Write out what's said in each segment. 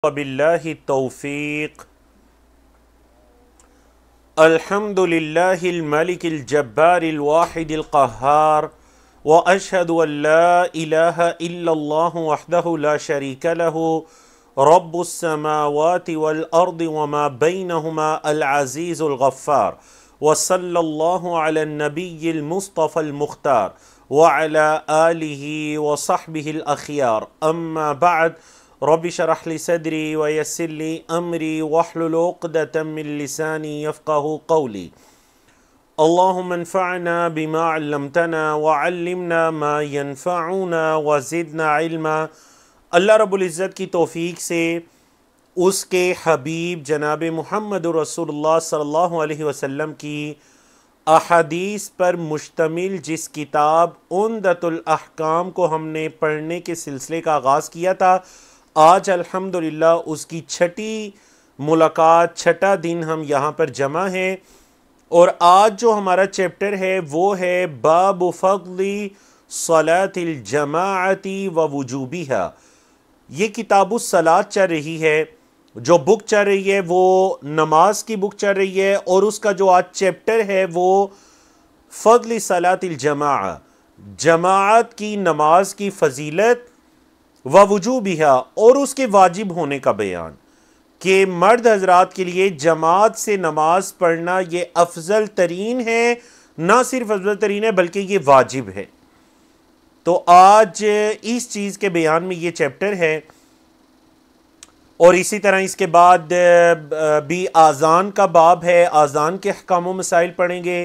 وباللہ التوفیق الحمد للہ الملک الجبار الواحد القہار واشہد ان لا الہ الا اللہ وحدہ لا شریک لہ رب السماوات والارض وما بینہما العزیز الغفار وصلی اللہ علی النبی المصطفى المختار وعلی آلہ وصحبہ الاخیار اما بعد رب اشرح لی صدری ویسر لی امری واحلل عقدۃ من لسانی یفقہوا قولی اللہم انفعنا بما علمتنا وعلمنا ما ينفعنا وزدنا علما۔ اللہ رب العزت کی توفیق سے اس کے حبیب جناب محمد رسول اللہ صلی اللہ علیہ وسلم کی احادیث پر مشتمل جس کتاب عمدۃ الاحکام کو ہم نے پڑھنے کے سلسلے کا آغاز کیا تھا، آج الحمدللہ اس کی چھٹی ملاقات، چھٹا دن ہم یہاں پر جمع ہیں، اور آج جو ہمارا چیپٹر ہے وہ ہے باب فضل صلاة الجماعت ووجوبها۔ یہ کتاب الصلاۃ چل رہی ہے، جو بک چل رہی ہے وہ نماز کی بک چل رہی ہے، اور اس کا جو آج چیپٹر ہے وہ فضل صلاة الجماعہ، جماعت کی نماز کی فضیلت ووجوبها، اور اس کے واجب ہونے کا بیان کہ مرد حضرات کے لیے جماعت سے نماز پڑھنا یہ افضل ترین ہے، نہ صرف افضل ترین ہے بلکہ یہ واجب ہے۔ تو آج اس چیز کے بیان میں یہ چیپٹر ہے، اور اسی طرح اس کے بعد بھی آذان کا باب ہے، آذان کے احکام و مسائل پڑھیں گے،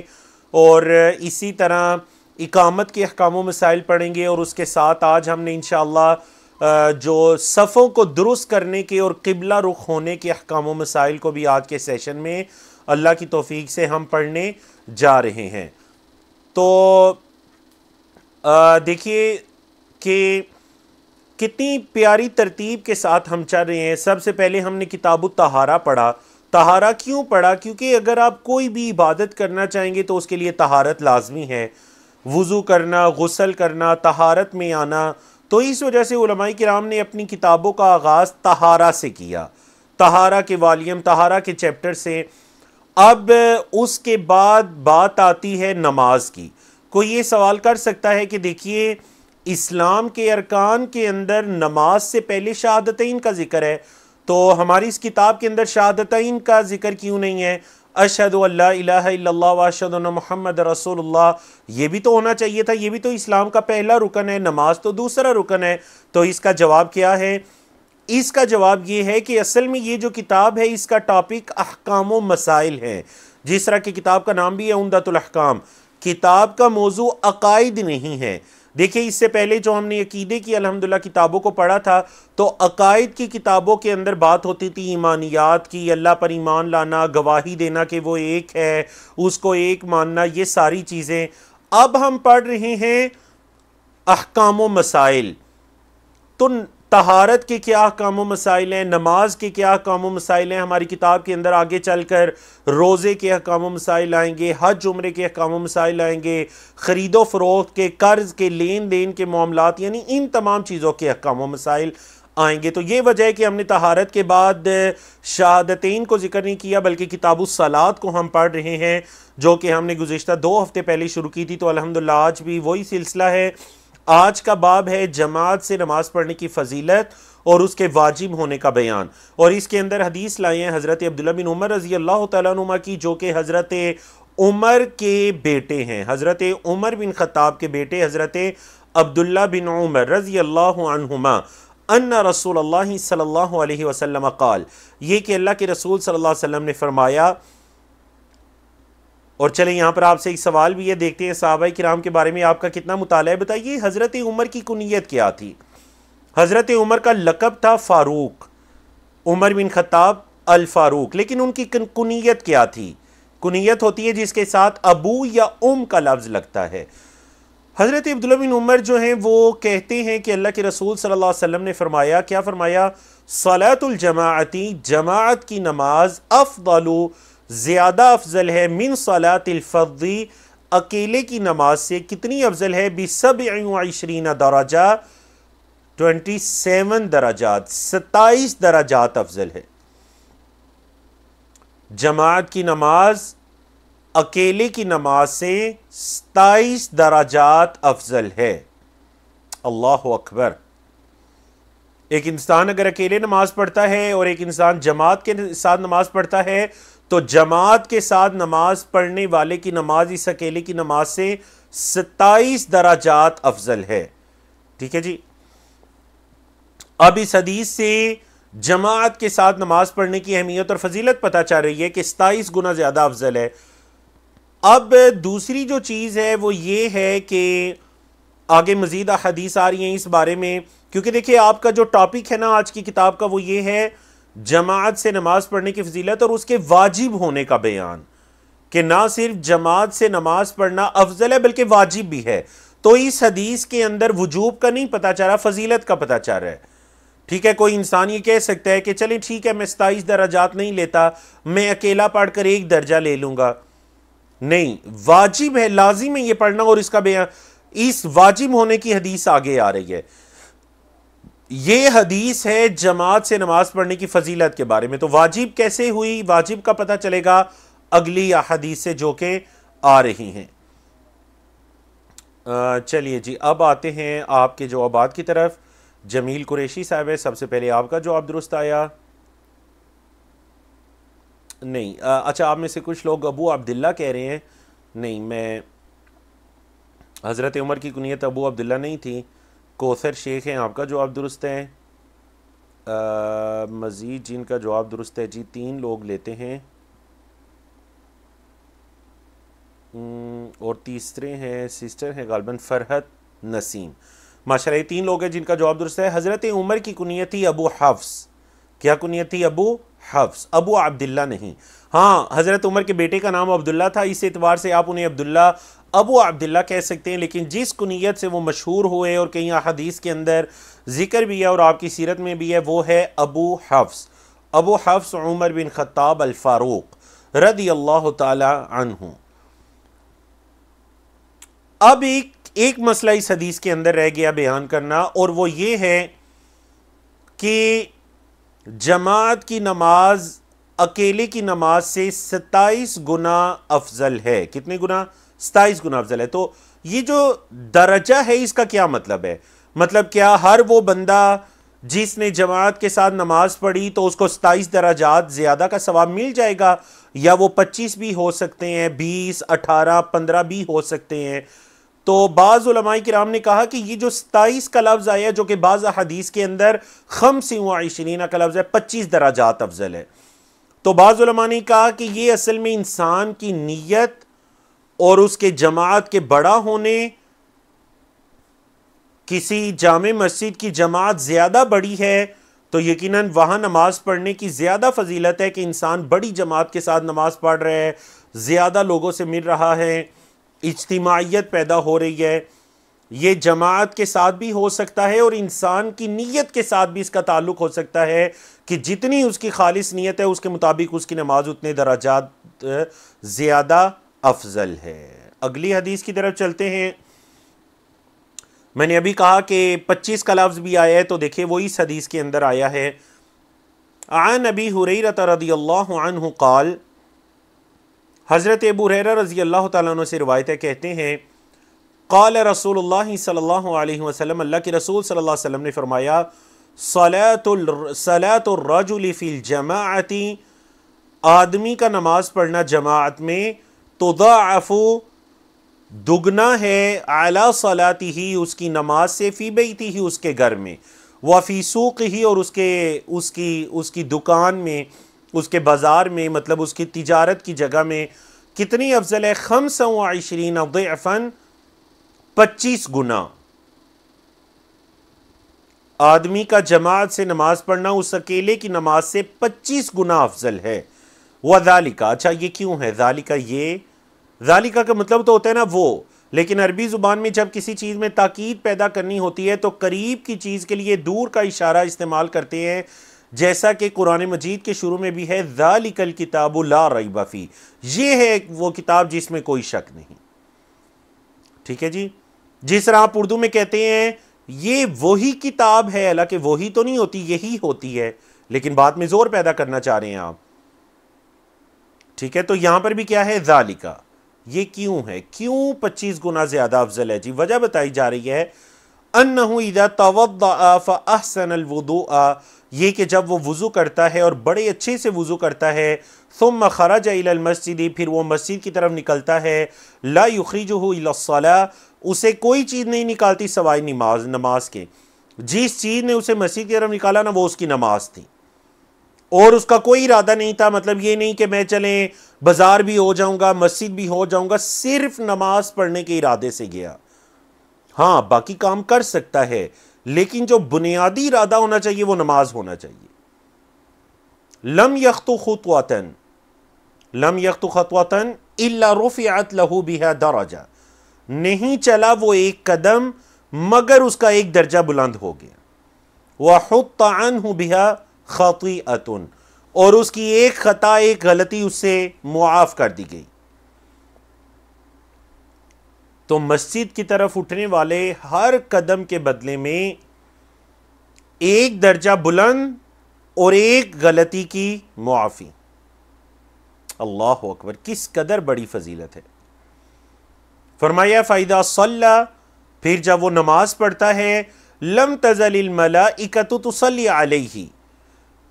اور اسی طرح اقامت کے احکام و مسائل پڑھیں گے، اور اس کے ساتھ آج ہم نے انشاءاللہ جو صفوں کو درست کرنے کے اور قبلہ رخ ہونے کے احکام و مسائل کو بھی آج کے سیشن میں اللہ کی توفیق سے ہم پڑھنے جا رہے ہیں۔ تو دیکھیے کہ کتنی پیاری ترتیب کے ساتھ ہم چل رہے ہیں۔ سب سے پہلے ہم نے کتاب الطہارہ پڑھا۔ طہارہ کیوں پڑھا؟ کیونکہ اگر آپ کوئی بھی عبادت کرنا چاہیں گے تو اس کے لیے طہارت لازمی ہے، وضو کرنا، غسل کرنا، طہارت میں آنا۔ تو اس وجہ سے علماء کرام نے اپنی کتابوں کا آغاز طہارہ سے کیا، طہارہ کے والیوم، طہارہ کے چیپٹر سے۔ اب اس کے بعد بات آتی ہے نماز کی۔ کوئی یہ سوال کر سکتا ہے کہ دیکھیے اسلام کے ارکان کے اندر نماز سے پہلے شہادتین کا ذکر ہے، تو ہماری اس کتاب کے اندر شہادتین کا ذکر کیوں نہیں ہے؟ اشہد ان لا الہ الا اللہ واشہد ان محمد رسول اللہ، یہ بھی تو ہونا چاہیے تھا، یہ بھی تو اسلام کا پہلا رکن ہے، نماز تو دوسرا رکن ہے۔ تو اس کا جواب کیا ہے؟ اس کا جواب یہ ہے کہ اصل میں یہ جو کتاب ہے اس کا ٹاپک احکام و مسائل ہے، جس طرح کی کتاب کا نام بھی ہے عمدۃ الاحکام۔ کتاب کا موضوع عقائد نہیں ہے۔ دیکھیں اس سے پہلے جو ہم نے عقیدے کی الحمدللہ کتابوں کو پڑھا تھا تو عقائد کی کتابوں کے اندر بات ہوتی تھی ایمانیات کی، اللہ پر ایمان لانا، گواہی دینا کہ وہ ایک ہے، اس کو ایک ماننا، یہ ساری چیزیں۔ اب ہم پڑھ رہے ہیں احکام و مسائل۔ تو طہارت کے کیا احکام و مسائل ہیں، نماز کے کیا احکام و مسائل ہیں، ہماری کتاب کے اندر آگے چل کر روزے کے احکام و مسائل آئیں گے، حج عمرے کے احکام و مسائل آئیں گے، خرید و فروخت کے، قرض کے، لین دین کے معاملات، یعنی ان تمام چیزوں کے احکام و مسائل آئیں گے۔ تو یہ وجہ ہے کہ ہم نے طہارت کے بعد شہادتین کو ذکر نہیں کیا، بلکہ کتاب الصلاۃ کو ہم پڑھ رہے ہیں، جو کہ ہم نے گزشتہ 2 ہفتے پہلے شروع کی تھی۔ تو الحمدللہ آج بھی وہی سلسلہ ہے۔ آج کا باب ہے جماعت سے نماز پڑھنے کی فضیلت اور اس کے واجب ہونے کا بیان، اور اس کے اندر حدیث لائے ہیں حضرت عبداللہ بن عمر رضی اللہ تعالیٰ عنہ کی، جو کہ حضرت عمر کے بیٹے ہیں، حضرت عمر بن خطاب کے بیٹے حضرت عبداللہ بن عمر رضی اللہ عنہما، ان رسول اللہ صلی اللہ علیہ وسلم قال، یہ کہ اللہ کے رسول صلی اللہ علیہ وسلم نے فرمایا۔ اور چلیں یہاں پر آپ سے ایک سوال بھی ہے، دیکھتے ہیں صحابہ کرام کے بارے میں آپ کا کتنا مطالعہ ہے۔ بتائیے حضرت عمر کی کنیت کیا تھی؟ حضرت عمر کا لقب تھا فاروق، عمر بن خطاب الفاروق، لیکن ان کی کنیت کیا تھی؟ کنیت ہوتی ہے جس کے ساتھ ابو یا کا لفظ لگتا ہے۔ حضرت عبداللہ بن عمر جو ہیں وہ کہتے ہیں کہ اللہ کے رسول صلی اللہ علیہ وسلم نے فرمایا، کیا فرمایا؟ صلاۃ الجماعتی، جماعت کی نماز، افضل، زیادہ افضل ہے، من صلاۃ الفرد، اکیلے کی نماز سے، کتنی افضل ہے؟ ب27 درجہ، 27 درجات، 27 درجات افضل ہے۔ جماعت کی نماز اکیلے کی نماز سے 27 درجات افضل ہے۔ اللہ اکبر۔ ایک انسان اگر اکیلے نماز پڑھتا ہے اور ایک انسان جماعت کے ساتھ نماز پڑھتا ہے تو جماعت کے ساتھ نماز پڑھنے والے کی نماز اس اکیلے کی نماز سے 27 درجات افضل ہے۔ ٹھیک ہے جی۔ اب اس حدیث سے جماعت کے ساتھ نماز پڑھنے کی اہمیت اور فضیلت پتہ چل رہی ہے کہ 27 گنا زیادہ افضل ہے۔ اب دوسری جو چیز ہے وہ یہ ہے کہ آگے مزید احادیث آ رہی ہیں اس بارے میں، کیونکہ دیکھیں آپ کا جو ٹاپک ہے نا آج کی کتاب کا وہ یہ ہے جماعت سے نماز پڑھنے کی فضیلت اور اس کے واجب ہونے کا بیان، کہ نہ صرف جماعت سے نماز پڑھنا افضل ہے بلکہ واجب بھی ہے۔ تو اس حدیث کے اندر وجوب کا نہیں پتہ چل رہا، فضیلت کا پتہ چل رہا ہے۔ ٹھیک ہے، کوئی انسان یہ کہہ سکتا ہے کہ چلیں ٹھیک ہے میں 27 درجات نہیں لیتا، میں اکیلا پڑھ کر 1 درجہ لے لوں گا۔ نہیں، واجب ہے، لازم ہے یہ پڑھنا، اور اس کا بیان اس واجب ہونے کی حدیث آگے آ رہی ہے۔ یہ حدیث ہے جماعت سے نماز پڑھنے کی فضیلت کے بارے میں، تو واجب کیسے ہوئی، واجب کا پتہ چلے گا اگلی احادیث سے جو کہ آ رہی ہیں۔ چلیے جی، اب آتے ہیں آپ کے جوابات کی طرف۔ جمیل قریشی صاحب ہے، سب سے پہلے آپ کا جواب درست آیا۔ نہیں، اچھا آپ میں سے کچھ لوگ ابو عبداللہ کہہ رہے ہیں، نہیں، میں حضرت عمر کی کنیت ابو عبداللہ نہیں تھی۔ کوثر شیخ ہیں، آپ کا جواب درست ہے۔ مزید جن کا جواب درست ہے جی 3 لوگ لیتے ہیں، اور تیسرے ہیں سسٹر ہیں غالباً فرحت نسیم۔ ماشاءاللہ یہ 3 لوگ ہیں جن کا جواب درست ہے۔ حضرت عمر کی کنیت تھی ابو حفص۔ کیا کنیت تھی؟ ابو حفص، ابو عبداللہ نہیں۔ ہاں، حضرت عمر کے بیٹے کا نام عبداللہ تھا، اس اعتبار سے آپ انہیں عبداللہ، ابو عبداللہ کہہ سکتے ہیں، لیکن جس کنیت سے وہ مشہور ہوئے اور کئی احادیث کے اندر ذکر بھی ہے اور آپ کی سیرت میں بھی ہے وہ ہے ابو حفص۔ ابو حفص عمر بن خطاب الفاروق رضی اللہ تعالی عنہ۔ اب ایک مسئلہ اس حدیث کے اندر رہ گیا بیان کرنا، اور وہ یہ ہے کہ جماعت کی نماز اکیلے کی نماز سے 27 گنا افضل ہے۔ کتنے گنا؟ 27 گنا افضل ہے۔ تو یہ جو درجہ ہے اس کا کیا مطلب ہے؟ مطلب کیا ہر وہ بندہ جس نے جماعت کے ساتھ نماز پڑھی تو اس کو 27 درجات زیادہ کا ثواب مل جائے گا، یا وہ 25 بھی ہو سکتے ہیں، 20، 18، 15 بھی ہو سکتے ہیں؟ تو بعض علماء کرام نے کہا کہ یہ جو 27 کا لفظ آیا جو کہ بعض حدیث کے اندر 25 کا لفظ ہے، 25 درجات افضل ہے۔ تو بعض علماء نے کہا کہ یہ اصل میں انسان کی نیت اور اس کے جماعت کے بڑا ہونے، کسی جامع مسجد کی جماعت زیادہ بڑی ہے تو یقیناً وہاں نماز پڑھنے کی زیادہ فضیلت ہے کہ انسان بڑی جماعت کے ساتھ نماز پڑھ رہا ہے، زیادہ لوگوں سے مل رہا ہے، اجتماعیت پیدا ہو رہی ہے۔ یہ جماعت کے ساتھ بھی ہو سکتا ہے اور انسان کی نیت کے ساتھ بھی اس کا تعلق ہو سکتا ہے کہ جتنی اس کی خالص نیت ہے اس کے مطابق اس کی نماز اتنے درجات زیادہ افضل ہے۔ اگلی حدیث کی طرف چلتے ہیں۔ میں نے ابھی کہا کہ 25 کا لفظ بھی آیا ہے، تو دیکھیں وہ اس حدیث کے اندر آیا ہے۔ عن ابی ہریرہ رضی اللہ عنہ قال، حضرت ابو ہریرہ رضی اللہ تعالیٰ عنہ سے روایت ہے، کہتے ہیں قال رسول اللہ صلی اللہ علیہ وسلم، اللہ کے رسول صلی اللہ علیہ وسلم نے فرمایا، صلاۃ الرجل فی الجماعۃ، آدمی کا نماز پڑھنا جماعت میں، تضاعف دگنا ہے، اعلی صلاتہ اس کی نماز سے، فی بیتہ اس کے گھر میں، وفی سوقہ اور اس کی دکان میں، اس کے بازار میں، مطلب اس کی تجارت کی جگہ میں۔ کتنی افضل ہے؟ 25 ضعفا، 25 گنا۔ آدمی کا جماعت سے نماز پڑھنا اس اکیلے کی نماز سے 25 گنا افضل ہے۔ وذالک، اچھا یہ کیوں ہے ذالک؟ یہ ذالک کا مطلب تو ہوتا ہے نا وہ، لیکن عربی زبان میں جب کسی چیز میں تاکید پیدا کرنی ہوتی ہے تو قریب کی چیز کے لیے دور کا اشارہ استعمال کرتے ہیں، جیسا کہ قرآن مجید کے شروع میں بھی ہے، ذالک الکتاب لا ریب فیہ، یہ ہے وہ کتاب جس میں کوئی شک نہیں۔ ٹھیک ہے جی، جس طرح آپ اردو میں کہتے ہیں یہ وہی کتاب ہے، حالانکہ وہی تو نہیں ہوتی، یہی ہوتی ہے، لیکن بات میں زور پیدا کرنا چاہ رہے ہیں آپ. ٹھیک ہے، تو یہاں پر بھی کیا ہے؟ ذالکا. یہ کیوں ہے؟ کیوں 25 گنا زیادہ افضل ہے؟ جی وجہ بتائی جا رہی ہے، انہ اذا توضأ فاحسن الوضوء، یہ کہ جب وہ وضو کرتا ہے اور بڑے اچھے سے وضو کرتا ہے، ثم خرج الى المسجد، پھر وہ مسجد کی طرف نکلتا ہے، لا یخرجہ الى الصلاة، اسے کوئی چیز نہیں نکالتی سوائے نماز کے. جس چیز نے اسے مسجد کی طرف نکالا نا وہ اس کی نماز تھی، اور اس کا کوئی ارادہ نہیں تھا، مطلب یہ نہیں کہ میں چلیں بازار بھی ہو جاؤں گا مسجد بھی ہو جاؤں گا، صرف نماز پڑھنے کے ارادے سے گیا. ہاں باقی کام کر سکتا ہے، لیکن جو بنیادی ارادہ ہونا چاہیے وہ نماز ہونا چاہیے. لم یخطو خطوۃً، لم یخطو خطوۃً الا رفعت له بها درجہ، نہیں چلا وہ ایک قدم مگر اس کا ایک درجہ بلند ہو گیا. وحط عنہ بها خطیئۃ، اور اس کی ایک خطا، ایک غلطی اس سے معاف کر دی گئی. تو مسجد کی طرف اٹھنے والے ہر قدم کے بدلے میں ایک درجہ بلند اور ایک غلطی کی معافی. اللہ اکبر، کس قدر بڑی فضیلت ہے. فرمایا فَإِذَا صَلَّى، پھر جب وہ نماز پڑھتا ہے، لم تزل الملائکۃ تصلی علیہ،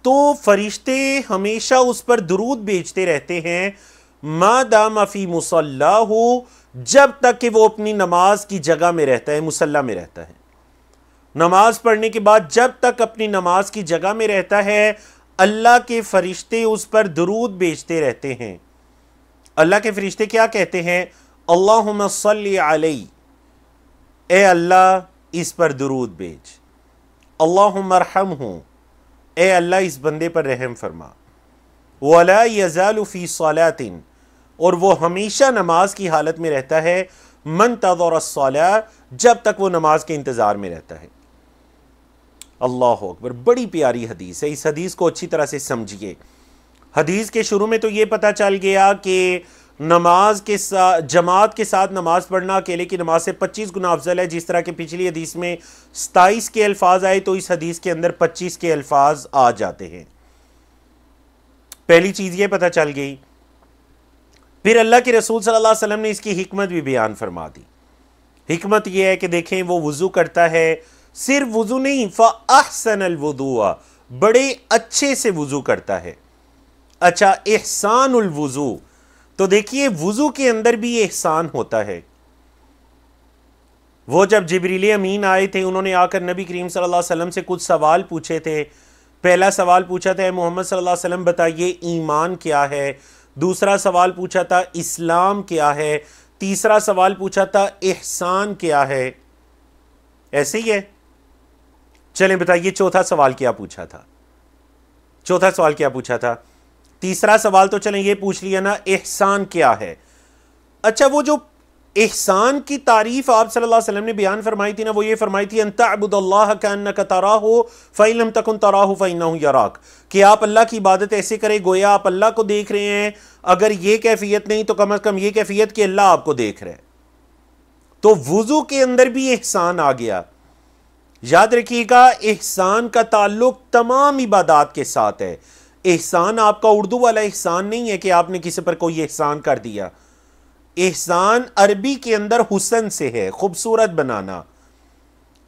تو فرشتے ہمیشہ اس پر درود بھیجتے رہتے ہیں، ما دام فی مصلاہ، جب تک کہ وہ اپنی نماز کی جگہ میں رہتا ہے، مصلی میں رہتا ہے. نماز پڑھنے کے بعد جب تک اپنی نماز کی جگہ میں رہتا ہے، اللہ کے فرشتے اس پر درود بھیجتے رہتے ہیں. اللہ کے فرشتے کیا کہتے ہیں؟ اللہم صلی علیہ، اے اللہ اس پر درود بھیج. اللہم ارحمہ، اے اللہ اس بندے پر رحم فرما. ولا یزال فی صلاۃ، اور وہ ہمیشہ نماز کی حالت میں رہتا ہے، منتظر الصلاۃ، جب تک وہ نماز کے انتظار میں رہتا ہے. اللہ اکبر، بڑی پیاری حدیث ہے. اس حدیث کو اچھی طرح سے سمجھیے. حدیث کے شروع میں تو یہ پتہ چل گیا کہ نماز کے ساتھ، جماعت کے ساتھ نماز پڑھنا اکیلے کی نماز سے 25 گنا افضل ہے. جس طرح کہ پچھلی حدیث میں 27 کے الفاظ آئے تو اس حدیث کے اندر 25 کے الفاظ آ جاتے ہیں. پہلی چیز یہ پتہ چل گئی. پھر اللہ کے رسول صلی اللہ علیہ وسلم نے اس کی حکمت بھی بیان فرما دی. حکمت یہ ہے کہ دیکھیں وہ وضو کرتا ہے، صرف وضو نہیں، فَأَحْسَنَ الْوُضُوءَ، بڑے اچھے سے وضو کرتا ہے. اچھا، احسان الوضو، تو دیکھیے وضو کے اندر بھی احسان ہوتا ہے. وہ جب جبریل امین آئے تھے، انہوں نے آ کر نبی کریم صلی اللہ علیہ وسلم سے کچھ سوال پوچھے تھے. پہلا سوال پوچھا تھا، اے محمد صلی اللہ علیہ وسلم بتائیے ایمان کیا ہے. دوسرا سوال پوچھا تھا اسلام کیا ہے. تیسرا سوال پوچھا تھا احسان کیا ہے. ایسے ہی ہے. چلیں بتائیے چوتھا سوال کیا پوچھا تھا. چوتھا سوال کیا پوچھا تھا. تیسرا سوال تو چلیں یہ پوچھ لیا نا، احسان کیا ہے. اچھا، وہ جو احسان کی تعریف آپ صلی اللہ علیہ وسلم نے بیان فرمائی تھی نا، وہ یہ فرمائی تھی ان تعبد اللہ کأنک تراہ فإن لم تکن تراہ فإنہ یراک، کہ آپ اللہ کی عبادت ایسے کریں گویا آپ اللہ کو دیکھ رہے ہیں. اگر یہ کیفیت نہیں تو کم از کم یہ کیفیت کہ اللہ آپ کو دیکھ رہے. تو وضو کے اندر بھی احسان آ گیا. یاد رکھیے گا، احسان کا تعلق تمام عبادات کے ساتھ ہے. احسان آپ کا اردو والا احسان نہیں ہے کہ آپ نے کسی پر کوئی احسان کر دیا. احسان عربی کے اندر حسن سے ہے، خوبصورت بنانا.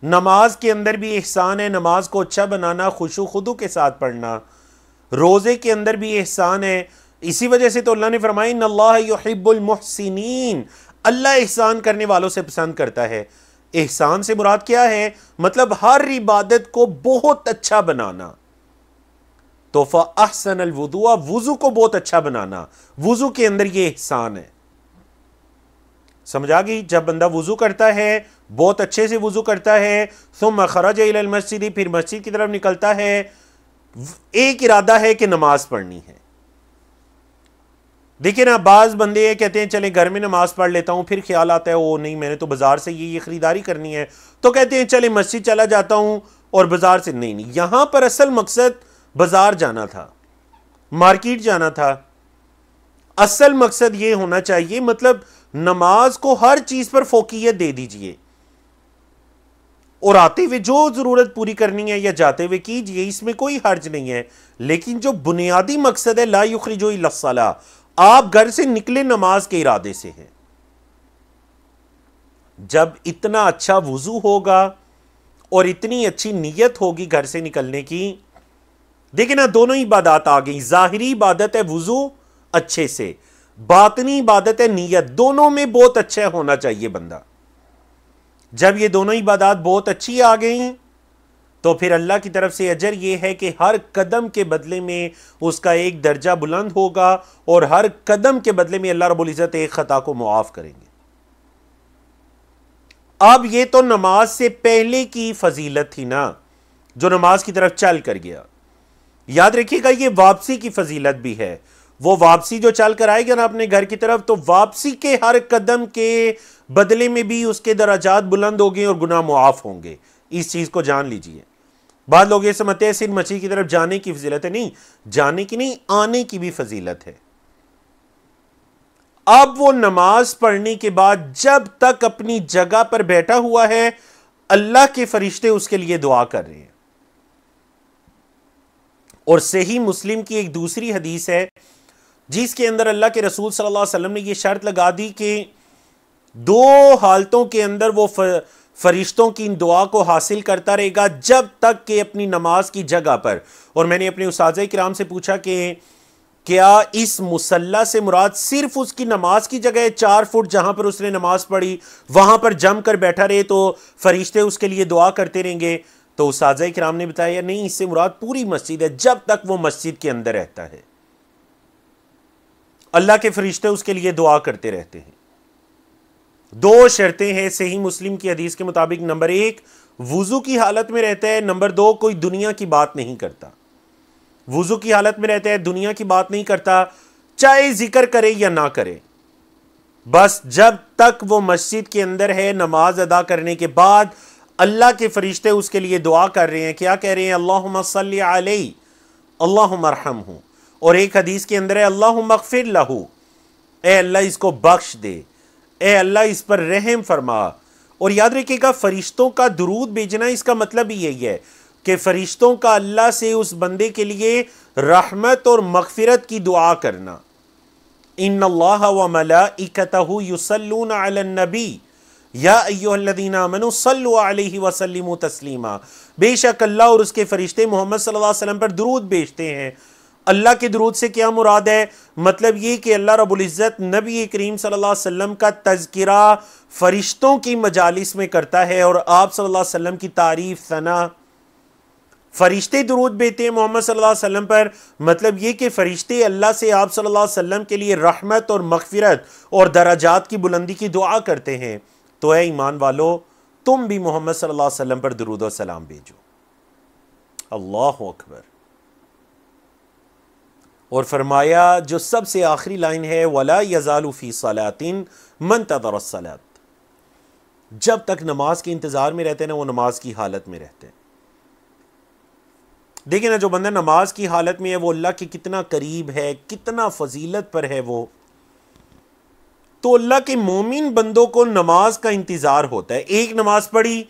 نماز کے اندر بھی احسان ہے، نماز کو اچھا بنانا، خشوع خضوع کے ساتھ پڑھنا. روزے کے اندر بھی احسان ہے. اسی وجہ سے تو اللہ نے فرمایا ان اللہ یحب المحسنین، اللہ احسان کرنے والوں سے پسند کرتا ہے. احسان سے مراد کیا ہے؟ مطلب ہر عبادت کو بہت اچھا بنانا. تو فَأَحْسَنَ الْوُضُوءَ، وضو کو بہت اچھا بنانا، وضو کے اندر یہ احسان ہے. سمجھ آ گئی؟ جب بندہ وضو کرتا ہے، بہت اچھے سے وضو کرتا ہے، ثم خرج الى المسجد، پھر مسجد کی طرف نکلتا ہے، ایک ارادہ ہے کہ نماز پڑھنی ہے. دیکھیں نا، بعض بندے کہتے ہیں چلیں گھر میں نماز پڑھ لیتا ہوں، پھر خیال آتا ہے او نہیں میں نے تو بازار سے یہ خریداری کرنی ہے، تو کہتے ہیں چلیں مسجد چلا جاتا ہوں اور بازار سے. نہیں، یہاں پر اصل مقصد بازار جانا تھا، مارکیٹ جانا تھا. اصل مقصد یہ ہونا چاہیے، مطلب نماز کو ہر چیز پر فوقیت دے دیجئے. اور آتے ہوئے جو ضرورت پوری کرنی ہے یا جاتے ہوئے کیجئے، اس میں کوئی حرج نہیں ہے، لیکن جو بنیادی مقصد ہے لا یخرجو الا الصلاۃ، آپ گھر سے نکلے نماز کے ارادے سے ہیں۔ جب اتنا اچھا وضو ہوگا اور اتنی اچھی نیت ہوگی گھر سے نکلنے کی، دیکھیں نا دونوں عبادات آ گئی، ظاہری عبادت ہے وضو اچھے سے، باطنی عبادت ہے نیت، دونوں میں بہت اچھا ہونا چاہیے بندہ۔ جب یہ دونوں عبادات بہت اچھی آ گئیں تو پھر اللہ کی طرف سے اجر یہ ہے کہ ہر قدم کے بدلے میں اس کا ایک درجہ بلند ہوگا، اور ہر قدم کے بدلے میں اللہ رب العزت ایک خطا کو معاف کریں گے۔ اب یہ تو نماز سے پہلے کی فضیلت تھی نا، جو نماز کی طرف چل کر گیا۔ یاد رکھیے گا یہ واپسی کی فضیلت بھی ہے، وہ واپسی جو چل کر آئے گا نا اپنے گھر کی طرف، تو واپسی کے ہر قدم کے بدلے میں بھی اس کے درجات بلند ہوں گے اور گناہ معاف ہوں گے۔ اس چیز کو جان لیجئے۔ بعض لوگ یہ سمجھتے ہیں صرف مسیح کی طرف جانے کی فضیلت ہے، نہیں، جانے کی نہیں، آنے کی بھی فضیلت ہے۔ اب وہ نماز پڑھنے کے بعد جب تک اپنی جگہ پر بیٹھا ہوا ہے، اللہ کے فرشتے اس کے لیے دعا کر رہے ہیں۔ اور صحیح مسلم کی ایک دوسری حدیث ہے جس کے اندر اللہ کے رسول صلی اللہ علیہ وسلم نے یہ شرط لگا دی کہ دو حالتوں کے اندر وہ فرشتوں کی ان دعا کو حاصل کرتا رہے گا جب تک کہ اپنی نماز کی جگہ پر۔ اور میں نے اپنے اساتذہ کرام سے پوچھا کہ کیا اس مصلی سے مراد صرف اس کی نماز کی جگہ ہے، 4 فٹ جہاں پر اس نے نماز پڑھی وہاں پر جم کر بیٹھا رہے تو فرشتے اس کے لیے دعا کرتے رہیں گے؟ تو اساتذہ کرام نے بتایا نہیں، اس سے مراد پوری مسجد ہے، جب تک وہ مسجد کے اندر رہتا ہے اللہ کے فرشتے اس کے لیے دعا کرتے رہتے ہیں۔ 2 شرطیں ہیں صحیح مسلم کی حدیث کے مطابق، نمبر 1 وضو کی حالت میں رہتا ہے، نمبر 2 کوئی دنیا کی بات نہیں کرتا۔ وضو کی حالت میں رہتا ہے، دنیا کی بات نہیں کرتا، چاہے ذکر کرے یا نہ کرے، بس جب تک وہ مسجد کے اندر ہے نماز ادا کرنے کے بعد اللہ کے فرشتے اس کے لیے دعا کر رہے ہیں۔ کیا کہہ رہے ہیں؟ اللہم صلی علیہ، اللہم ارحمہ، اور ایک حدیث کے اندر ہے اللہم اغفر لہ، اے اللہ اس کو بخش دے، اے اللہ اس پر رحم فرما۔ اور یاد رکھیے گا فرشتوں کا درود بھیجنا اس کا مطلب ہی یہی ہے کہ فرشتوں کا اللہ سے اس بندے کے لیے رحمت اور مغفرت کی دعا کرنا۔ ان اللہ وملائکتہ یصلون علی النبی یا ایھا الذین آمنوا صلوا علیہ وسلموا تسلیما، بے شک اللہ اور اس کے فرشتے محمد صلی اللہ علیہ وسلم پر درود بھیجتے ہیں۔ اللہ کے درود سے کیا مراد ہے؟ مطلب یہ کہ اللہ رب العزت نبی کریم صلی اللہ علیہ وسلم کا تذکرہ فرشتوں کی مجالس میں کرتا ہے، اور آپ صلی اللہ علیہ وسلم کی تعریف ثنا، فرشتے درود بھیجتے ہیں محمد صلی اللہ علیہ وسلم پر، مطلب یہ کہ فرشتے اللہ سے آپ صلی اللہ علیہ وسلم کے لیے رحمت اور مغفرت اور درجات کی بلندی کی دعا کرتے ہیں۔ تو اے ایمان والو، تم بھی محمد صلی اللہ علیہ وسلم پر درود و سلام بھیجو۔ اللہ اکبر۔ اور فرمایا جو سب سے آخری لائن ہے وَلَا يَزَالُ فِي صَلَاةٍ مَنْتَظَرَ الصَّلَاةِ، جب تک نماز کے انتظار میں رہتے ہیں نا وہ نماز کی حالت میں رہتے ہیں۔ دیکھیں نا جو بندہ نماز کی حالت میں ہے وہ اللہ کے کتنا قریب ہے، کتنا فضیلت پر ہے وہ۔ تو اللہ کے مومن بندوں کو نماز کا انتظار ہوتا ہے، ایک نماز پڑھی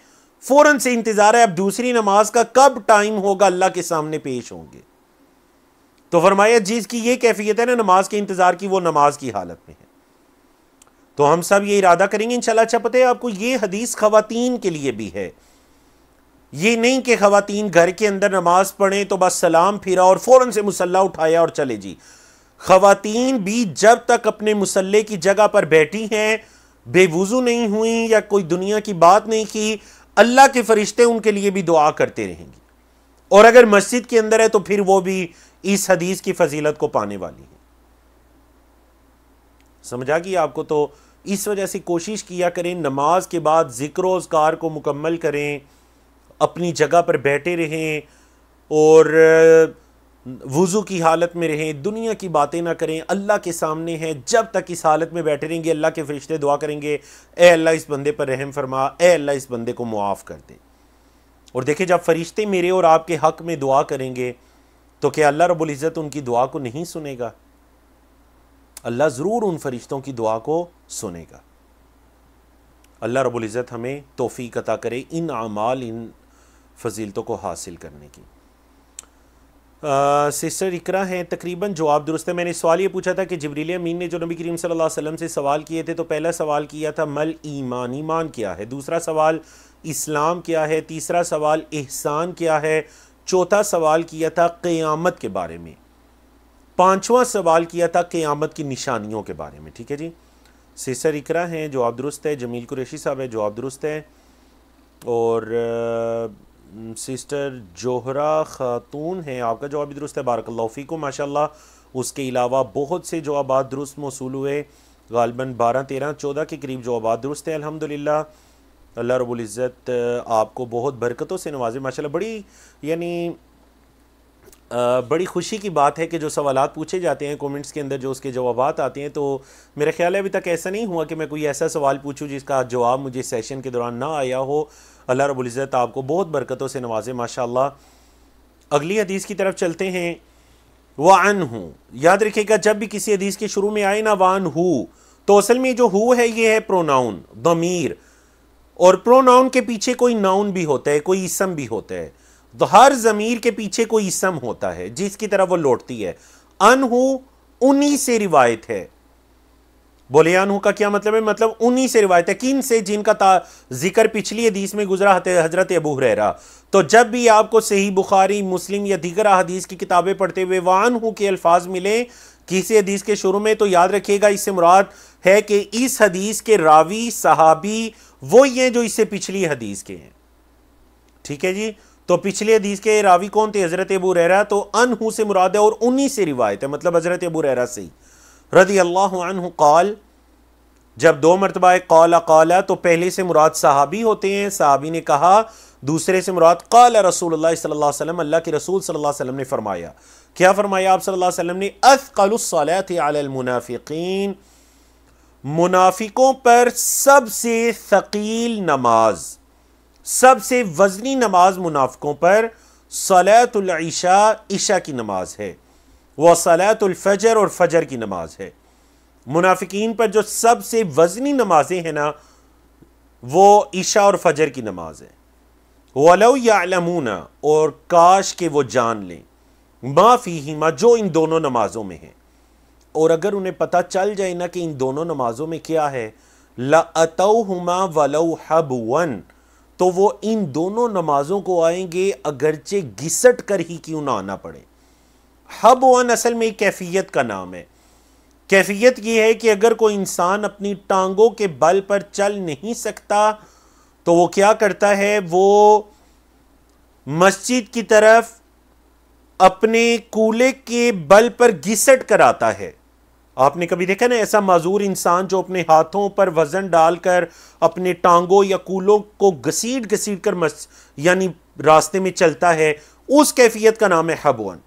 فوراً سے انتظار ہے اب دوسری نماز کا کب ٹائم ہوگا اللہ کے سامنے پیش ہوں گے۔ تو فرمایا جس کی یہ کیفیت ہے نا نماز کے انتظار کی، وہ نماز کی حالت میں ہے۔ تو ہم سب یہ ارادہ کریں گے انشاءاللہ۔ اچھا پتہ ہے آپ کو یہ حدیث خواتین کے لیے بھی ہے، یہ نہیں کہ خواتین گھر کے اندر نماز پڑھیں تو بس سلام پھیرا اور فوراً سے مصلی اٹھایا اور چلے جی۔ خواتین بھی جب تک اپنے مصلی کی جگہ پر بیٹھی ہیں، بے وضو نہیں ہوئیں یا کوئی دنیا کی بات نہیں کی، اللہ کے فرشتے ان کے لیے بھی دعا کرتے رہیں گے، اور اگر مسجد کے اندر ہے تو پھر وہ بھی اس حدیث کی فضیلت کو پانے والی ہے۔ سمجھا گی آپ کو؟ تو اس وجہ سے کوشش کیا کریں نماز کے بعد ذکر و اذکار کو مکمل کریں، اپنی جگہ پر بیٹھے رہیں اور وضو کی حالت میں رہیں، دنیا کی باتیں نہ کریں، اللہ کے سامنے ہیں، جب تک اس حالت میں بیٹھے رہیں گے اللہ کے فرشتے دعا کریں گے اے اللہ اس بندے پر رحم فرما، اے اللہ اس بندے کو معاف کر دے۔ اور دیکھیں جب فرشتے میرے اور آپ کے حق میں دعا کریں گے تو کیا اللہ رب العزت ان کی دعا کو نہیں سنے گا؟ اللہ ضرور ان فرشتوں کی دعا کو سنے گا۔ اللہ رب العزت ہمیں توفیق عطا کرے ان اعمال، ان فضیلتوں کو حاصل کرنے کی۔ سسٹر اقرا ہیں، تقریباً جواب درست ہے۔ میں نے سوال یہ پوچھا تھا کہ جبریل امین نے جو نبی کریم صلی اللہ علیہ وسلم سے سوال کیے تھے، تو پہلا سوال کیا تھا مل ایمان، ایمان کیا ہے، دوسرا سوال اسلام کیا ہے، تیسرا سوال احسان کیا ہے، چوتھا سوال کیا تھا قیامت کے بارے میں، پانچواں سوال کیا تھا قیامت کی نشانیوں کے بارے میں۔ ٹھیک ہے جی، سسٹر اقرا ہیں، جواب درست ہے۔ جمیل قریشی صاحب ہے، جواب درست ہے۔ اور سسٹر جوہرا خاتون ہیں، آپ کا جواب بھی درست ہے، بارک اللہ فیکم ماشاءاللہ۔ اس کے علاوہ بہت سے جوابات درست موصول ہوئے، غالباً 12 13 14 کے قریب جوابات درست ہیں الحمدللہ۔ اللہ رب العزت آپ کو بہت برکتوں سے نوازے ماشاءاللہ۔ بڑی خوشی کی بات ہے کہ جو سوالات پوچھے جاتے ہیں کومنٹس کے اندر، جو اس کے جوابات آتے ہیں، تو میرا خیال ہے ابھی تک ایسا نہیں ہوا کہ میں کوئی ایسا سوال پوچھوں جس کا جواب مجھے سیشن کے دوران نہ آیا ہو۔ اللہ رب العزت آپ کو بہت برکتوں سے نوازے ماشاءاللہ۔ اگلی حدیث کی طرف چلتے ہیں۔ وَعَنْهُ، یاد رکھے گا جب بھی کسی حدیث کے شروع میں آئے نا وَعَنْهُ، تو اصل میں جو ہو ہے یہ ہے پروناؤن، ضمیر، اور پروناؤن کے پیچھے کوئی ناؤن بھی ہوتا ہے، کوئی اسم بھی ہوتا ہے۔ تو ہر ضمیر کے پیچھے کوئی اسم ہوتا ہے جس کی طرف وہ لوٹتی ہے۔ انہو انہی سے روایت ہے۔ بولے انہو کا کیا مطلب ہے؟ مطلب انہی سے روایت ہے، کن سے؟ جن کا ذکر پچھلی حدیث میں گزرا، حضرت ابو ہریرہ۔ تو جب بھی آپ کو صحیح بخاری، مسلم یا دیگر حدیث کی کتابیں پڑھتے ہوئے وعنہ کے الفاظ ملیں کسی حدیث کے شروع میں، تو یاد رکھیے گا اس سے مراد ہے کہ اس حدیث کے راوی صحابی وہی ہیں جو اس سے پچھلی حدیث کے ہیں۔ ٹھیک ہے جی، تو پچھلے حدیث کے راوی کون تھے؟ حضرت ابو ہریرہ، تو انہو سے مراد ہے اور انہی سے روایت ہے، مطلب حضرت ابو ہریرہ سے ہی رضی اللہ عنہ قال۔ جب دو مرتبہ قال تو پہلے سے مراد صحابی ہوتے ہیں، صحابی نے کہا، دوسرے سے مراد قال رسول اللہ صلی اللہ علیہ وسلم، اللہ کے رسول صلی اللہ علیہ وسلم نے فرمایا۔ کیا فرمایا آپ صلی اللہ علیہ وسلم نے؟ اثقل الصلاة علی المنافقین، منافقوں پر سب سے ثقیل نماز، سب سے وزنی نماز منافقوں پر صلاۃ العشاء، عشاء کی نماز ہے، وہ صلاۃ الفجر، اور فجر کی نماز ہے۔ منافقین پر جو سب سے وزنی نمازیں ہیں نا، وہ عشاء اور فجر کی نماز ہے۔ وَلَوْ يَعْلَمُونَ، اور کاش کہ وہ جان لیں، ما فیہما، جو ان دونوں نمازوں میں ہے، اور اگر انہیں پتہ چل جائے نا کہ ان دونوں نمازوں میں کیا ہے، لَأَتَوْهُمَا وَلَوْ حَبْوًا، تو وہ ان دونوں نمازوں کو آئیں گے اگرچہ گھسٹ کر ہی کیوں نہ آنا پڑے۔ حبوان اصل میں ایک کیفیت کا نام ہے۔ کیفیت یہ ہے کہ اگر کوئی انسان اپنی ٹانگوں کے بل پر چل نہیں سکتا تو وہ کیا کرتا ہے؟ وہ مسجد کی طرف اپنے کولے کے بل پر گھسٹ کر آتا ہے۔ آپ نے کبھی دیکھا نا ایسا معذور انسان جو اپنے ہاتھوں پر وزن ڈال کر اپنے ٹانگوں یا کولوں کو گھسیٹ کر یعنی راستے میں چلتا ہے، اس کیفیت کا نام ہے حبوان۔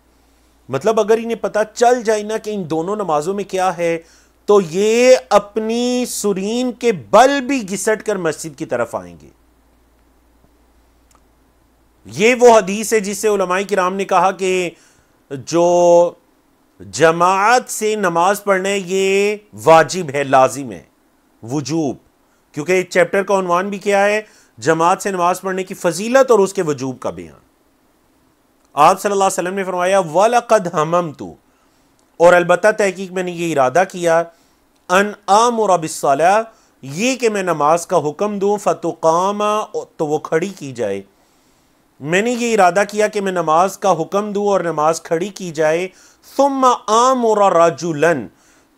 مطلب اگر انہیں پتہ چل جائے نا کہ ان دونوں نمازوں میں کیا ہے، تو یہ اپنی سرین کے بل بھی گھسٹ کر مسجد کی طرف آئیں گے۔ یہ وہ حدیث ہے جس سے علماء کرام نے کہا کہ جو جماعت سے نماز پڑھنا یہ واجب ہے، لازم ہے، وجوب، کیونکہ چیپٹر کا عنوان بھی کیا ہے؟ جماعت سے نماز پڑھنے کی فضیلت اور اس کے وجوب کا بیان۔ آپ صلی اللہ علیہ وسلم نے فرمایا وَلَقَدْ هَمَمْتُ، اور البتہ تحقیق میں نے یہ ارادہ کیا، ان آمر بالصلاۃ، یہ کہ میں نماز کا حکم دوں، فتقام، تو وہ کھڑی کی جائے۔ میں نے یہ ارادہ کیا کہ میں نماز کا حکم دوں اور نماز کھڑی کی جائے، ثم آمر رجلا،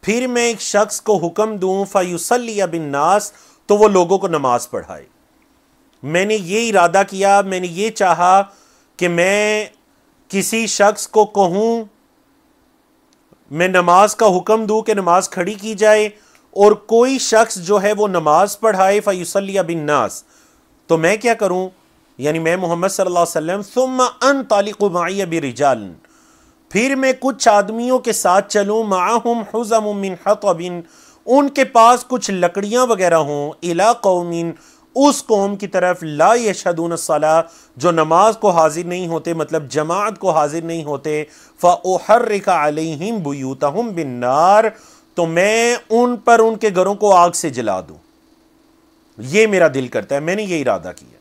پھر میں ایک شخص کو حکم دوں، فیصلی بالناس، تو وہ لوگوں کو نماز پڑھائے۔ میں نے یہ ارادہ کیا، میں نے یہ چاہا کہ میں کسی شخص کو کہوں، میں نماز کا حکم دوں کہ نماز کھڑی کی جائے، اور کوئی شخص جو ہے وہ نماز پڑھائے، فیصلی بالناس، تو میں کیا کروں؟ یعنی میں محمد صلی اللہ علیہ وسلم، ثم انطلق معی برجال، پھر میں کچھ آدمیوں کے ساتھ چلوں، معہم حزم من حطب، ان کے پاس کچھ لکڑیاں وغیرہ ہوں، الی قوم، اس قوم کی طرف، لا یشہدون الصلاۃ، جو نماز کو حاضر نہیں ہوتے، مطلب جماعت کو حاضر نہیں ہوتے، فاحرق علیہم بیوتہم بالنار، تو میں ان پر ان کے گھروں کو آگ سے جلا دوں۔ یہ میرا دل کرتا ہے، میں نے یہ ارادہ کیا۔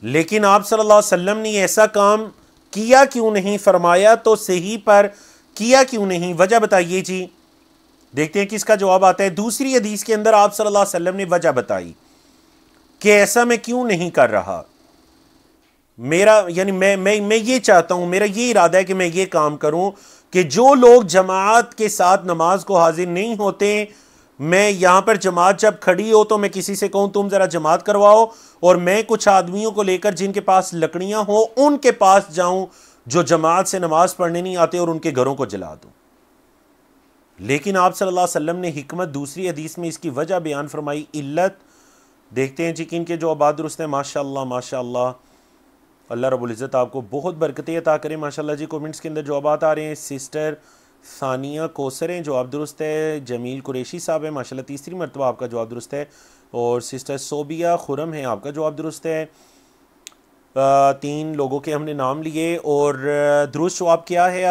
لیکن آپ صلی اللہ علیہ وسلم نے ایسا کام کیا کیوں نہیں؟ فرمایا تو صحیح پر کیا کیوں نہیں؟ وجہ بتائیے جی۔ دیکھتے ہیں کس کا جواب آتا ہے۔ دوسری حدیث کے اندر آپ صلی اللہ علیہ وسلم نے وجہ بتائی کہ ایسا میں کیوں نہیں کر رہا۔ میرا یعنی میں یہ چاہتا ہوں، میرا یہ ارادہ ہے کہ میں یہ کام کروں کہ جو لوگ جماعت کے ساتھ نماز کو حاضر نہیں ہوتے، میں یہاں پر جماعت جب کھڑی ہو تو میں کسی سے کہوں تم ذرا جماعت کرواؤ، اور میں کچھ آدمیوں کو لے کر جن کے پاس لکڑیاں ہوں ان کے پاس جاؤں جو جماعت سے نماز پڑھنے نہیں آتے، اور ان کے گھروں کو جلا دوں۔ لیکن آپ صلی اللہ علیہ وسلم نے حکمت دوسری حدیث میں اس کی وجہ بیان فرمائی، علت۔ دیکھتے ہیں جی کن کے جوابات درست ہیں۔ ماشاءاللہ ماشاءاللہ، اللہ رب العزت آپ کو بہت برکتیں عطا کریں۔ ماشاءاللہ جی کومنٹس کے اندر جوابات آ رہے ہیں۔ سسٹر ثانیہ کوثر ہیں، جواب درست ہے۔ جمیل قریشی صاحب ہیں، ماشاءاللہ تیسری مرتبہ آپ کا جواب درست ہے۔ اور سسٹر صوبیہ خرم ہیں، آپ کا جواب درست ہے۔ 3 لوگوں کے ہم نے نام لیے۔ اور درست جواب کیا ہے؟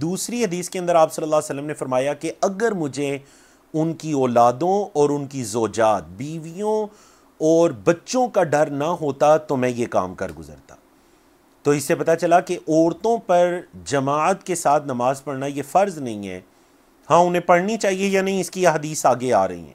دوسری حدیث کے اندر آپ صلی اللہ علیہ وسلم نے فرمایا کہ اگر مجھے ان کی اولادوں اور ان کی زوجات، بیویوں اور بچوں کا ڈر نہ ہوتا تو میں یہ کام کر گزرتا۔ تو اس سے پتہ چلا کہ عورتوں پر جماعت کے ساتھ نماز پڑھنا یہ فرض نہیں ہے۔ ہاں انہیں پڑھنی چاہیے یا نہیں، اس کی حدیث آگے آ رہی ہیں،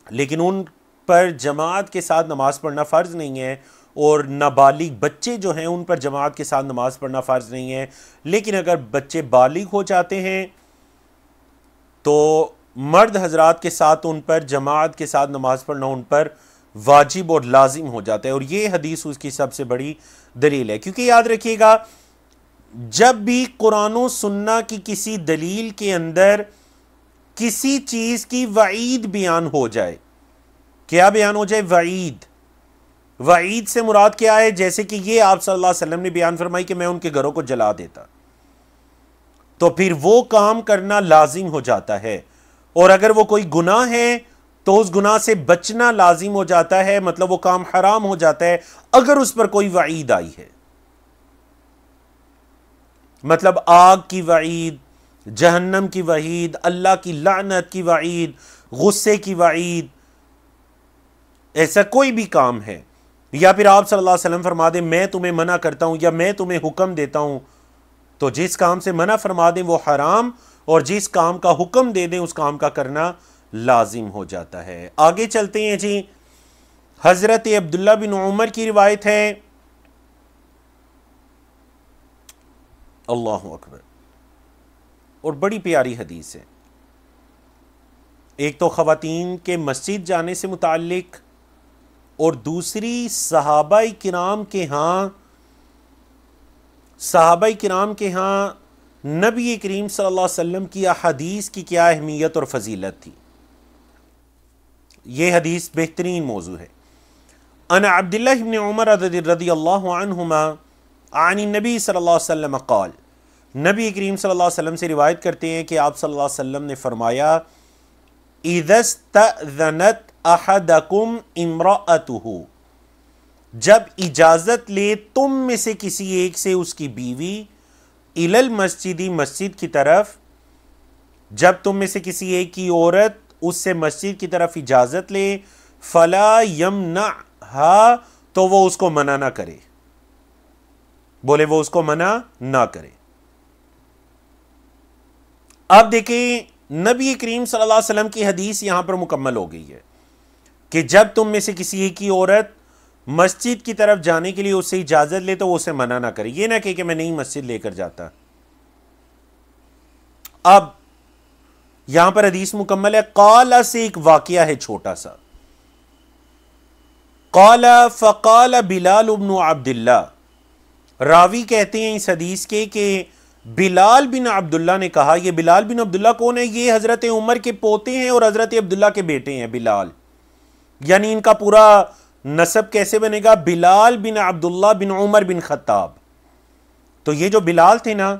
لیکن ان پر جماعت کے ساتھ نماز پڑھنا فرض نہیں ہے۔ اور نابالغ بچے جو ہیں ان پر جماعت کے ساتھ نماز پڑھنا فرض نہیں ہے۔ لیکن اگر بچے بالغ ہو جاتے ہیں تو مرد حضرات کے ساتھ ان پر جماعت کے ساتھ نماز پڑھنا ان پر واجب اور لازم ہو جاتا ہے، اور یہ حدیث اس کی سب سے بڑی دلیل ہے۔ کیونکہ یاد رکھیے گا، جب بھی قرآن و سنہ کی کسی دلیل کے اندر کسی چیز کی وعید بیان ہو جائے، کیا بیان ہو جائے؟ وعید۔ وعید سے مراد کیا ہے؟ جیسے کہ یہ آپ صلی اللہ علیہ وسلم نے بیان فرمائی کہ میں ان کے گھروں کو جلا دیتا، تو پھر وہ کام کرنا لازم ہو جاتا ہے۔ اور اگر وہ کوئی گناہ ہے تو اس گناہ سے بچنا لازم ہو جاتا ہے، مطلب وہ کام حرام ہو جاتا ہے اگر اس پر کوئی وعید آئی ہے۔ مطلب آگ کی وعید، جہنم کی وعید، اللہ کی لعنت کی وعید، غصے کی وعید، ایسا کوئی بھی کام ہے، یا پھر آپ صلی اللہ علیہ وسلم فرما دیں میں تمہیں منع کرتا ہوں یا میں تمہیں حکم دیتا ہوں، تو جس کام سے منع فرما دیں وہ حرام، اور جس کام کا حکم دے دیں اس کام کا کرنا لازم ہو جاتا ہے۔ آگے چلتے ہیں جی۔ حضرت عبداللہ بن عمر کی روایت ہے، اللہ اکبر، اور بڑی پیاری حدیث ہے۔ ایک تو خواتین کے مسجد جانے سے متعلق، اور دوسری صحابہ کرام کے ہاں نبی کریم صلی اللہ علیہ وسلم کی احادیث کی کیا اہمیت اور فضیلت تھی۔ یہ حدیث بہترین موضوع ہے۔ ان عبداللہ بن عمر رضی اللہ عنہما عن النبی صلی اللہ علیہ وسلم قال، نبی کریم صلی اللہ علیہ وسلم سے روایت کرتے ہیں کہ آپ صلی اللہ علیہ وسلم نے فرمایا، اذا استأذنت احدکم امرأته، جب اجازت لے تم میں سے کسی ایک سے اس کی بیوی، الی المسجد، مسجد کی طرف، جب تم میں سے کسی ایک کی عورت اس سے مسجد کی طرف اجازت لے، فلا یمنعها، تو وہ اس کو منع نہ کرے، بولے وہ اس کو منع نہ کرے۔ اب دیکھیں نبی کریم صلی اللہ علیہ وسلم کی حدیث یہاں پر مکمل ہو گئی ہے کہ جب تم میں سے کسی ایک کی عورت مسجد کی طرف جانے کے لیے اس سے اجازت لے تو وہ اسے منع نہ کرے، یہ نہ کہ میں نہیں مسجد لے کر جاتا۔ اب یہاں پر حدیث مکمل ہے۔ قال سے ایک واقعہ ہے چھوٹا سا۔ قال فقال بلال بن عبداللہ، راوی کہتے ہیں اس حدیث کے کہ بلال بن عبداللہ نے کہا۔ یہ بلال بن عبداللہ کون ہے؟ یہ حضرت عمر کے پوتے ہیں اور حضرت عبداللہ کے بیٹے ہیں بلال، یعنی ان کا پورا نسب کیسے بنے گا؟ بلال بن عبداللہ بن عمر بن خطاب۔ تو یہ جو بلال تھے نا،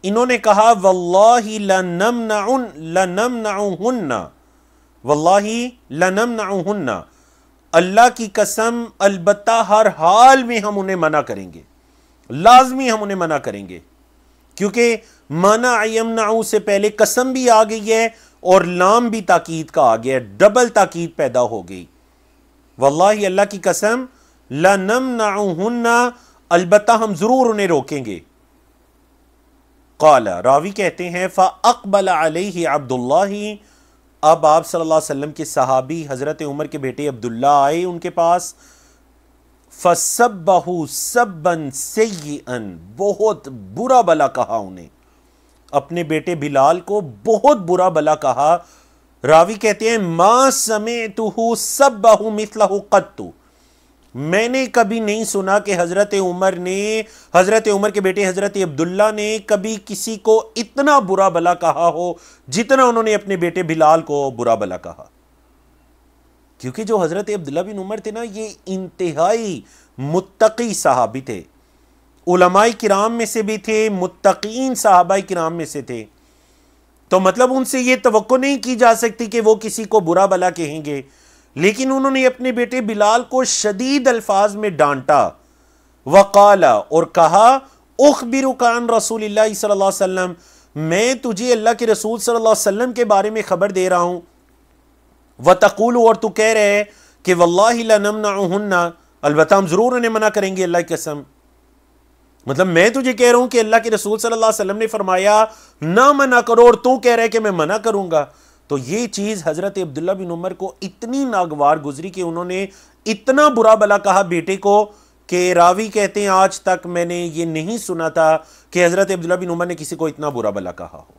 انہوں نے کہا واللہ لنمنعہن، واللہ لنمنعہن، اللہ کی قسم البتہ ہر حال میں ہم انہیں منع کریں گے، لازمی ہم انہیں منع کریں گے، کیونکہ منع یمنع سے پہلے قسم بھی آ گئی ہے، اور لام بھی تاکید کا آ گیا، ڈبل تاکید پیدا ہو گئی. واللہ اللہ کی قسم، لَنَمْنَعُهُنَّ، البتہ ہم ضرور انہیں روکیں گے. قال، راوی کہتے ہیں فَأَقْبَلَ عَلَيْهِ عَبْدُاللَّهِ، اب آپ صلی اللہ علیہ وسلم کے صحابی حضرت عمر کے بیٹے عبداللہ آئے ان کے پاس. فَسَبَّهُ سَبًّا سَيِّئًا، بہت برا بلا کہا انہیں، اپنے بیٹے بلال کو بہت برا بلا کہا. راوی کہتے ہیں ما سمعتہ سبہ مثلہ قط، میں نے کبھی نہیں سنا کہ حضرت عمر کے بیٹے حضرت عبداللہ نے کبھی کسی کو اتنا برا بلا کہا ہو جتنا انہوں نے اپنے بیٹے بلال کو برا بلا کہا. کیونکہ جو حضرت عبداللہ بن عمر تھے نا، یہ انتہائی متقی صحابی تھے، علماء کرام میں سے بھی تھے، متقین صحابہ کرام میں سے تھے. تو مطلب ان سے یہ توقع نہیں کی جا سکتی کہ وہ کسی کو برا بلا کہیں گے، لیکن انہوں نے اپنے بیٹے بلال کو شدید الفاظ میں ڈانٹا. وقال، اور کہا اخبرک عن رسول اللہ صلی اللہ علیہ وسلم، میں تجھے اللہ کے رسول صلی اللہ علیہ وسلم کے بارے میں خبر دے رہا ہوں. وتقول، اور تو کہہ رہے کہ واللہ لنمنعہن، البتہ ہم ضرور انہیں منع کریں گے اللہ کی قسم. مطلب میں تجھے کہہ رہا ہوں کہ اللہ کے رسول صلی اللہ علیہ وسلم نے فرمایا نہ منع کرو، اور تو کہہ رہے کہ میں منع کروں گا. تو یہ چیز حضرت عبداللہ بن عمر کو اتنی ناگوار گزری کہ انہوں نے اتنا برا بلا کہا بیٹے کو کہ راوی کہتے ہیں آج تک میں نے یہ نہیں سنا تھا کہ حضرت عبداللہ بن عمر نے کسی کو اتنا برا بلا کہا ہو.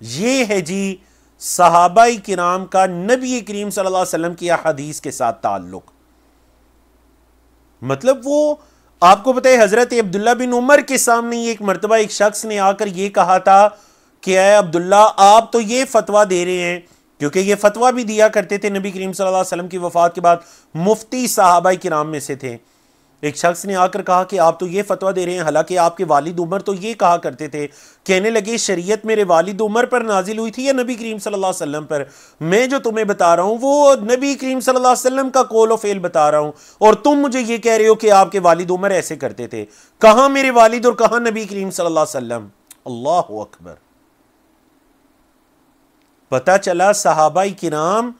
یہ ہے جی صحابہ کرام کا نبی کریم صلی اللہ علیہ وسلم کی احادیث کے ساتھ تعلق. مطلب وہ آپ کو پتہ ہے حضرت عبداللہ بن عمر کے سامنے ایک مرتبہ ایک شخص نے آ کر یہ کہا تھا کہ اے عبداللہ آپ تو یہ فتویٰ دے رہے ہیں، کیونکہ یہ فتویٰ بھی دیا کرتے تھے نبی کریم صلی اللہ علیہ وسلم کی وفات کے بعد، مفتی صحابہ کرام میں سے تھے. ایک شخص نے آ کر کہا کہ آپ تو یہ فتویٰ دے رہے ہیں، حالانکہ آپ کے والد عمر تو یہ کہا کرتے تھے. کہنے لگے شریعت میرے والد عمر پر نازل ہوئی تھی یا نبی کریم صلی اللہ علیہ وسلم پر؟ میں جو تمہیں بتا رہا ہوں وہ نبی کریم صلی اللہ علیہ وسلم کا قول و فعل بتا رہا ہوں، اور تم مجھے یہ کہہ رہے ہو کہ آپ کے والد عمر ایسے کرتے تھے. کہاں میرے والد اور کہاں نبی کریم صلی اللہ علیہ وسلم؟ اللہ اکبر. پتہ چلا صحابہ کرام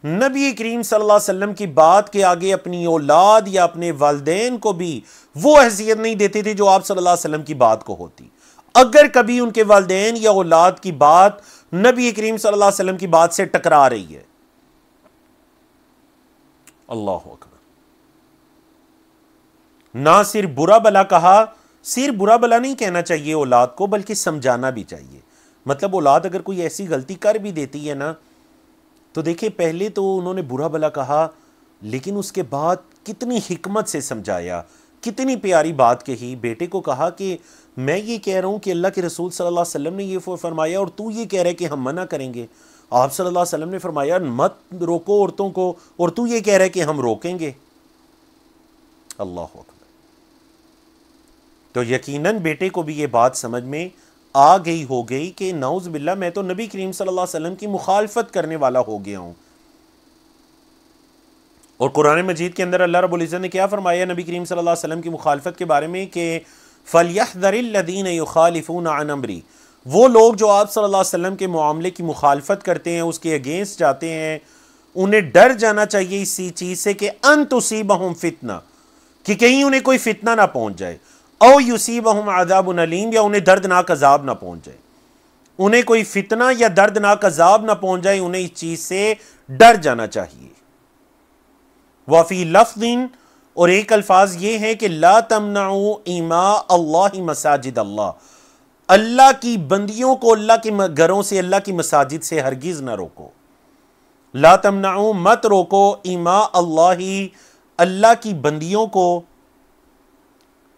نبی کریم صلی اللہ علیہ وسلم کی بات کے آگے اپنی اولاد یا اپنے والدین کو بھی وہ حیثیت نہیں دیتے تھے جو آپ صلی اللہ علیہ وسلم کی بات کو ہوتی. اگر کبھی ان کے والدین یا اولاد کی بات نبی کریم صلی اللہ علیہ وسلم کی بات سے ٹکرا رہی ہے، اللہ اکبر، نہ صرف برا بلا کہا، صرف برا بلا نہیں کہنا چاہیے اولاد کو بلکہ سمجھانا بھی چاہیے. مطلب اولاد اگر کوئی ایسی غلطی کر بھی دیتی ہے نا، تو دیکھیں پہلے تو انہوں نے برا بلا کہا، لیکن اس کے بعد کتنی حکمت سے سمجھایا، کتنی پیاری بات کہی. بیٹے کو کہا کہ میں یہ کہہ رہا ہوں کہ اللہ کے رسول صلی اللہ علیہ وسلم نے یہ فرمایا اور تو یہ کہہ رہے کہ ہم منع کریں گے. آپ صلی اللہ علیہ وسلم نے فرمایا مت روکو عورتوں کو، اور تو یہ کہہ رہے کہ ہم روکیں گے. اللہ اکبر. تو یقیناً بیٹے کو بھی یہ بات سمجھ میں آ گئی ہو گئی کہ نعوذ باللہ میں تو نبی کریم صلی اللہ علیہ وسلم کی مخالفت کرنے والا ہو گیا ہوں. اور قرآن مجید کے اندر اللہ رب العزت نے کیا فرمایا نبی کریم صلی اللہ علیہ وسلم کی مخالفت کے بارے میں کہ فَلْيَحْذَرِ الَّذِينَ يُخَالِفُونَ عَنْ أَمْرِهِ، وہ لوگ جو آپ صلی اللہ علیہ وسلم کے معاملے کی مخالفت کرتے ہیں، اس کے اگینسٹ جاتے ہیں، انہیں ڈر جانا چاہیے اسی چیز سے کہ ان تصیبہم فتنہ، کہ کہیں انہیں کوئی فتنہ نہ پہنچ جائے، او یصیبہم عذاب علیم، یا انہیں دردناک عذاب نہ پہنچ جائے. انہیں کوئی فتنہ یا دردناک عذاب نہ پہنچ جائے، انہیں اس چیز سے ڈر جانا چاہیے. وفی لفظ، اور ایک الفاظ یہ ہے کہ لا تمنعوا اماء اللہ مساجد اللہ، اللہ کی بندیوں کو اللہ کے گھروں سے، اللہ کی مساجد سے ہرگز نہ روکو. لا تمنعوا، مت روکو، اماء اللہ، اللہ کی بندیوں کو.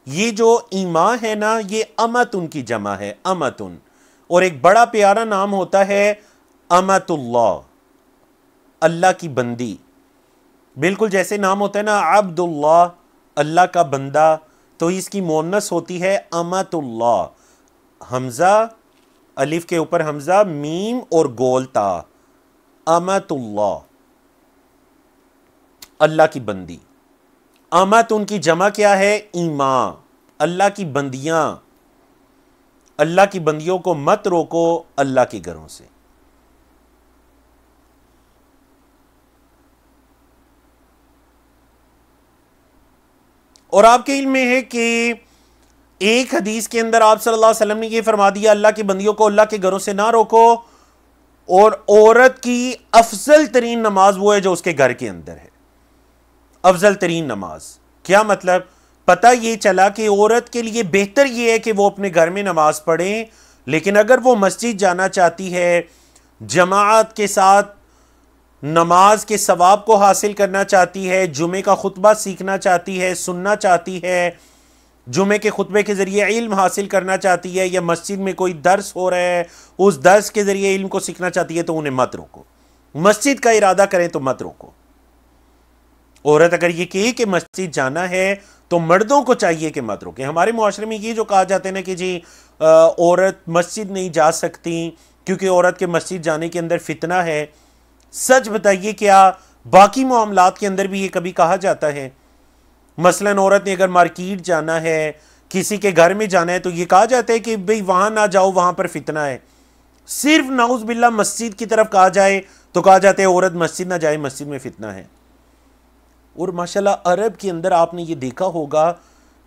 یہ جو ایما ہے نا، یہ امتن کی جمع ہے، امتن، اور ایک بڑا پیارا نام ہوتا ہے امت اللہ، اللہ کی بندی. بالکل جیسے نام ہوتا ہے نا عبد اللہ، اللہ کا بندہ، تو اس کی مؤنث ہوتی ہے امت اللہ. حمزہ، الف کے اوپر حمزہ، میم اور گول تا، امت اللہ، اللہ کی بندی. امت ان کی جمع کیا ہے؟ ایما، اللہ کی بندیاں. اللہ کی بندیوں کو مت روکو اللہ کے گھروں سے۔ اور آپ کے علم میں ہے کہ ایک حدیث کے اندر آپ صلی اللہ علیہ وسلم نے یہ فرما دیا اللہ کی بندیوں کو اللہ کے گھروں سے نہ روکو، اور عورت کی افضل ترین نماز وہ ہے جو اس کے گھر کے اندر ہے۔ افضل ترین نماز کیا مطلب؟ پتہ یہ چلا کہ عورت کے لیے بہتر یہ ہے کہ وہ اپنے گھر میں نماز پڑھیں، لیکن اگر وہ مسجد جانا چاہتی ہے، جماعت کے ساتھ نماز کے ثواب کو حاصل کرنا چاہتی ہے، جمعے کا خطبہ سیکھنا چاہتی ہے، سننا چاہتی ہے، جمعے کے خطبے کے ذریعے علم حاصل کرنا چاہتی ہے، یا مسجد میں کوئی درس ہو رہا ہے اس درس کے ذریعے علم کو سیکھنا چاہتی ہے، تو انہیں مت روکو۔ مسجد کا ارادہ کریں تو مت روکو۔ عورت اگر یہ کہے کہ مسجد جانا ہے تو مردوں کو چاہیے کہ مت روکیں۔ ہمارے معاشرے میں یہ جو کہا جاتا ہے نا کہ جی عورت مسجد نہیں جا سکتی کیونکہ عورت کے مسجد جانے کے اندر فتنہ ہے، سچ بتائیے کیا باقی معاملات کے اندر بھی یہ کبھی کہا جاتا ہے؟ مثلا عورت نے اگر مارکیٹ جانا ہے، کسی کے گھر میں جانا ہے، تو یہ کہا جاتا ہے کہ بھئی وہاں نہ جاؤ وہاں پر فتنہ ہے۔ صرف نعوذ باللہ مسجد کی طرف کہا جائے تو کہا جاتا ہے عورت مسجد نہ جائے، مسجد میں فتنہ ہے۔ اور ماشاءاللہ عرب کے اندر آپ نے یہ دیکھا ہوگا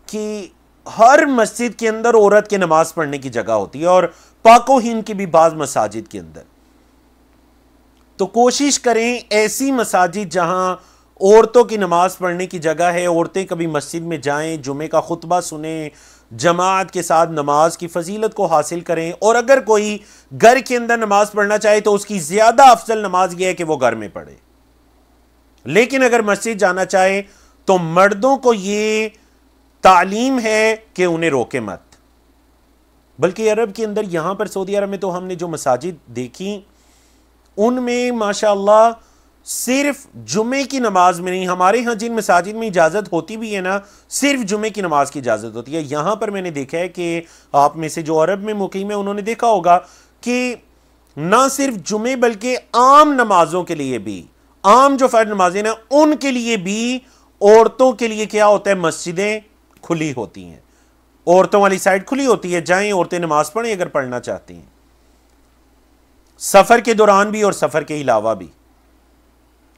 کہ ہر مسجد کے اندر عورت کے نماز پڑھنے کی جگہ ہوتی ہے، اور پاک و ہند کی بھی بعض مساجد کے اندر۔ تو کوشش کریں ایسی مساجد جہاں عورتوں کی نماز پڑھنے کی جگہ ہے، عورتیں کبھی مسجد میں جائیں، جمعے کا خطبہ سنیں، جماعت کے ساتھ نماز کی فضیلت کو حاصل کریں۔ اور اگر کوئی گھر کے اندر نماز پڑھنا چاہے تو اس کی زیادہ افضل نماز یہ ہے کہ وہ گھر میں پڑھے، لیکن اگر مسجد جانا چاہے تو مردوں کو یہ تعلیم ہے کہ انہیں روکے مت۔ بلکہ عرب کے اندر یہاں پر سعودی عرب میں تو ہم نے جو مساجد دیکھی ان میں ماشاءاللہ صرف جمعے کی نماز میں نہیں، ہمارے ہاں جن مساجد میں اجازت ہوتی بھی ہے نا صرف جمعے کی نماز کی اجازت ہوتی ہے، یہاں پر میں نے دیکھا ہے کہ آپ میں سے جو عرب میں مقیم ہے انہوں نے دیکھا ہوگا کہ نہ صرف جمعے بلکہ عام نمازوں کے لیے بھی، عام جو فرض نمازیں نا ان کے لیے بھی عورتوں کے لیے کیا ہوتا ہے، مسجدیں کھلی ہوتی ہیں، عورتوں والی سائڈ کھلی ہوتی ہے، جائیں عورتیں نماز پڑھیں اگر پڑھنا چاہتی ہیں، سفر کے دوران بھی اور سفر کے علاوہ بھی۔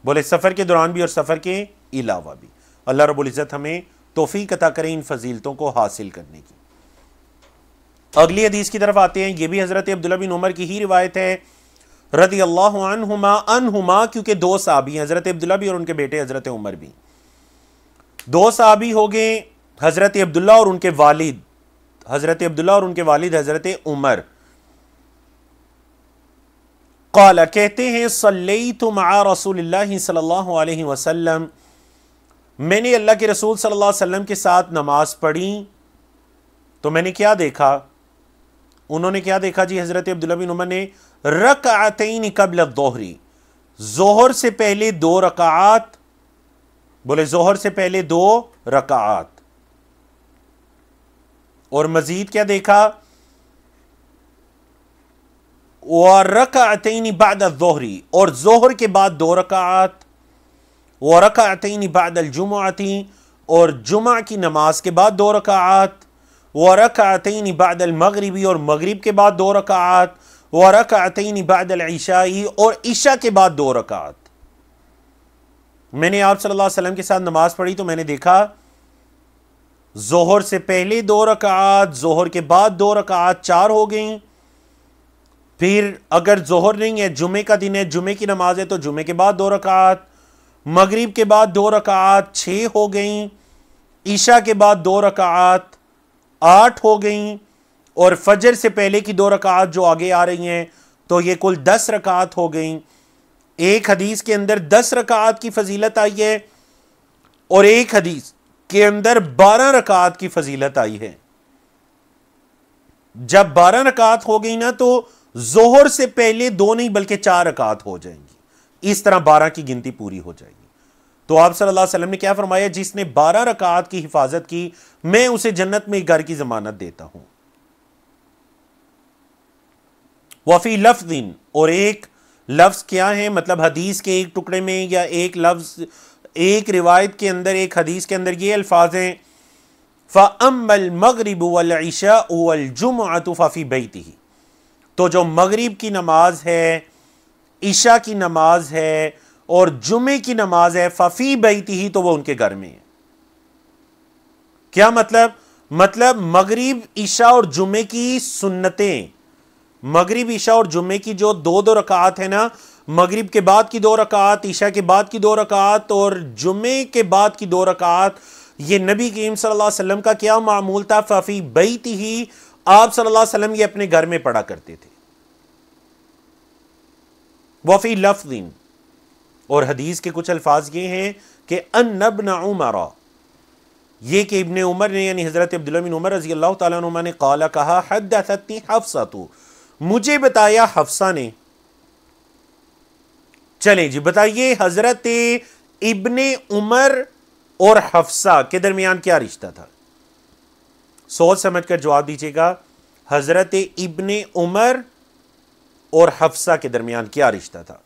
بولے سفر کے دوران بھی اور سفر کے علاوہ بھی۔ اللہ رب العزت ہمیں توفیق عطا کریں ان فضیلتوں کو حاصل کرنے کی۔ اگلی حدیث کی طرف آتے ہیں، یہ بھی حضرت عبداللہ بن عمر کی ہی روایت ہے رضی اللہ عنہما کیونکہ دو صحابی ہیں، حضرت عبداللہ بھی اور ان کے بیٹے حضرت عمر بھی، دو صحابی ہو گئے، حضرت عبداللہ اور ان کے والد، حضرت عبداللہ اور ان کے والد حضرت عمر۔ قال کہتے ہیں صلیت مع رسول اللہ صلی اللہ علیہ وسلم، میں نے اللہ کے رسول صلی اللہ علیہ وسلم کے ساتھ نماز پڑھی تو میں نے کیا دیکھا؟ انہوں نے کیا دیکھا جی؟ حضرت عبداللہ بن عمر نے رکعتین قبل الظہر، ظہر سے پہلے 2 رکعات، بولے ظہر سے پہلے 2 رکعات، اور مزید کیا دیکھا؟ وَرَكَعَتَيْنِ بَعْدَ الظُّهْرِ، اور ظہر کے بعد 2 رکعات، وَرَكَعَتَيْنِ بَعْدَ الْجُمُعَةِ، اور جمعہ کی نماز کے بعد 2 رکعات، وَرَكَعَتَيْنِ بَعْدَ الْمَغْرِبِ، اور مغرب کے بعد 2 رکعات، وَرَكَعَتَيْنِ بَعْدَ الْعِشَاءِ، اور عشاء کے بعد 2 رکعات۔ میں نے آپ صلی اللہ علیہ وسلم کے ساتھ نماز پڑھی تو میں نے دیکھا ظہر سے پہلے 2 رکعات، ظہر کے بعد 2 رکعات، 4 ہو گئیں۔ پھر اگر ظہر نہیں ہے، جمعے کا دن ہے، جمعے کی نماز ہے تو جمعے کے بعد 2 رکعات، مغرب کے بعد 2 رکعات، 6 ہو گئیں، عشاء کے بعد 2 رکعات، 8 ہو گئیں، اور فجر سے پہلے کی 2 رکعات جو آگے آ رہی ہیں تو یہ کل 10 رکعات ہو گئیں۔ ایک حدیث کے اندر 10 رکعات کی فضیلت آئی ہے اور ایک حدیث کے اندر 12 رکعات کی فضیلت آئی ہے۔ جب 12 رکعات ہو گئی نا تو ظہر سے پہلے 2 نہیں بلکہ 4 رکعات ہو جائیں گی، اس طرح 12 کی گنتی پوری ہو جائے گی۔ تو آپ صلی اللہ علیہ وسلم نے کیا فرمایا؟ جس نے 12 رکعات کی حفاظت کی میں اسے جنت میں ایک گھر کی ضمانت دیتا ہوں۔ وفی لفظ، اور ایک لفظ کیا ہے، مطلب حدیث کے ایک ٹکڑے میں یا ایک لفظ، ایک روایت کے اندر، ایک حدیث کے اندر یہ الفاظ ہیں فَأَمَّا الْمَغْرِبُ وَالْعِشَاءُ وَالْجُمْعَةُ فَفِي بَيْتِهِ، تو جو مغرب کی نماز ہے، عشاء کی نماز ہے اور جمعے کی نماز ہے، فَفِي بَيْتِهِ، تو وہ ان کے گھر میں ہے۔ کیا مطلب مغرب عشاء اور جمعے کی سنتیں، مغرب عشاء اور جمعے کی جو دو رکعات ہے نا، مغرب کے بعد کی 2 رکعات، عشاء کے بعد کی 2 رکعات اور جمعے کے بعد کی 2 رکعات، یہ نبی کریم صلی اللہ علیہ وسلم کا کیا معمول تھا؟ ففی بیتہ، آپ صلی اللہ علیہ وسلم یہ اپنے گھر میں پڑھا کرتے تھے۔ وفی لفظ، اور حدیث کے کچھ الفاظ یہ ہیں کہ ان ابن عمر، یہ کہ ابن عمر نے یعنی حضرت عبداللہ بن عمر رضی اللہ تعالیٰ عنہما نے قال کہا، حدثتنی حفصۃ، مجھے بتایا حفصہ نے۔ چلیں جی بتائیے حضرت ابن عمر اور حفصہ کے درمیان کیا رشتہ تھا؟ سوچ سمجھ کر جواب دیجیے گا۔ حضرت ابن عمر اور حفصہ کے درمیان کیا رشتہ تھا؟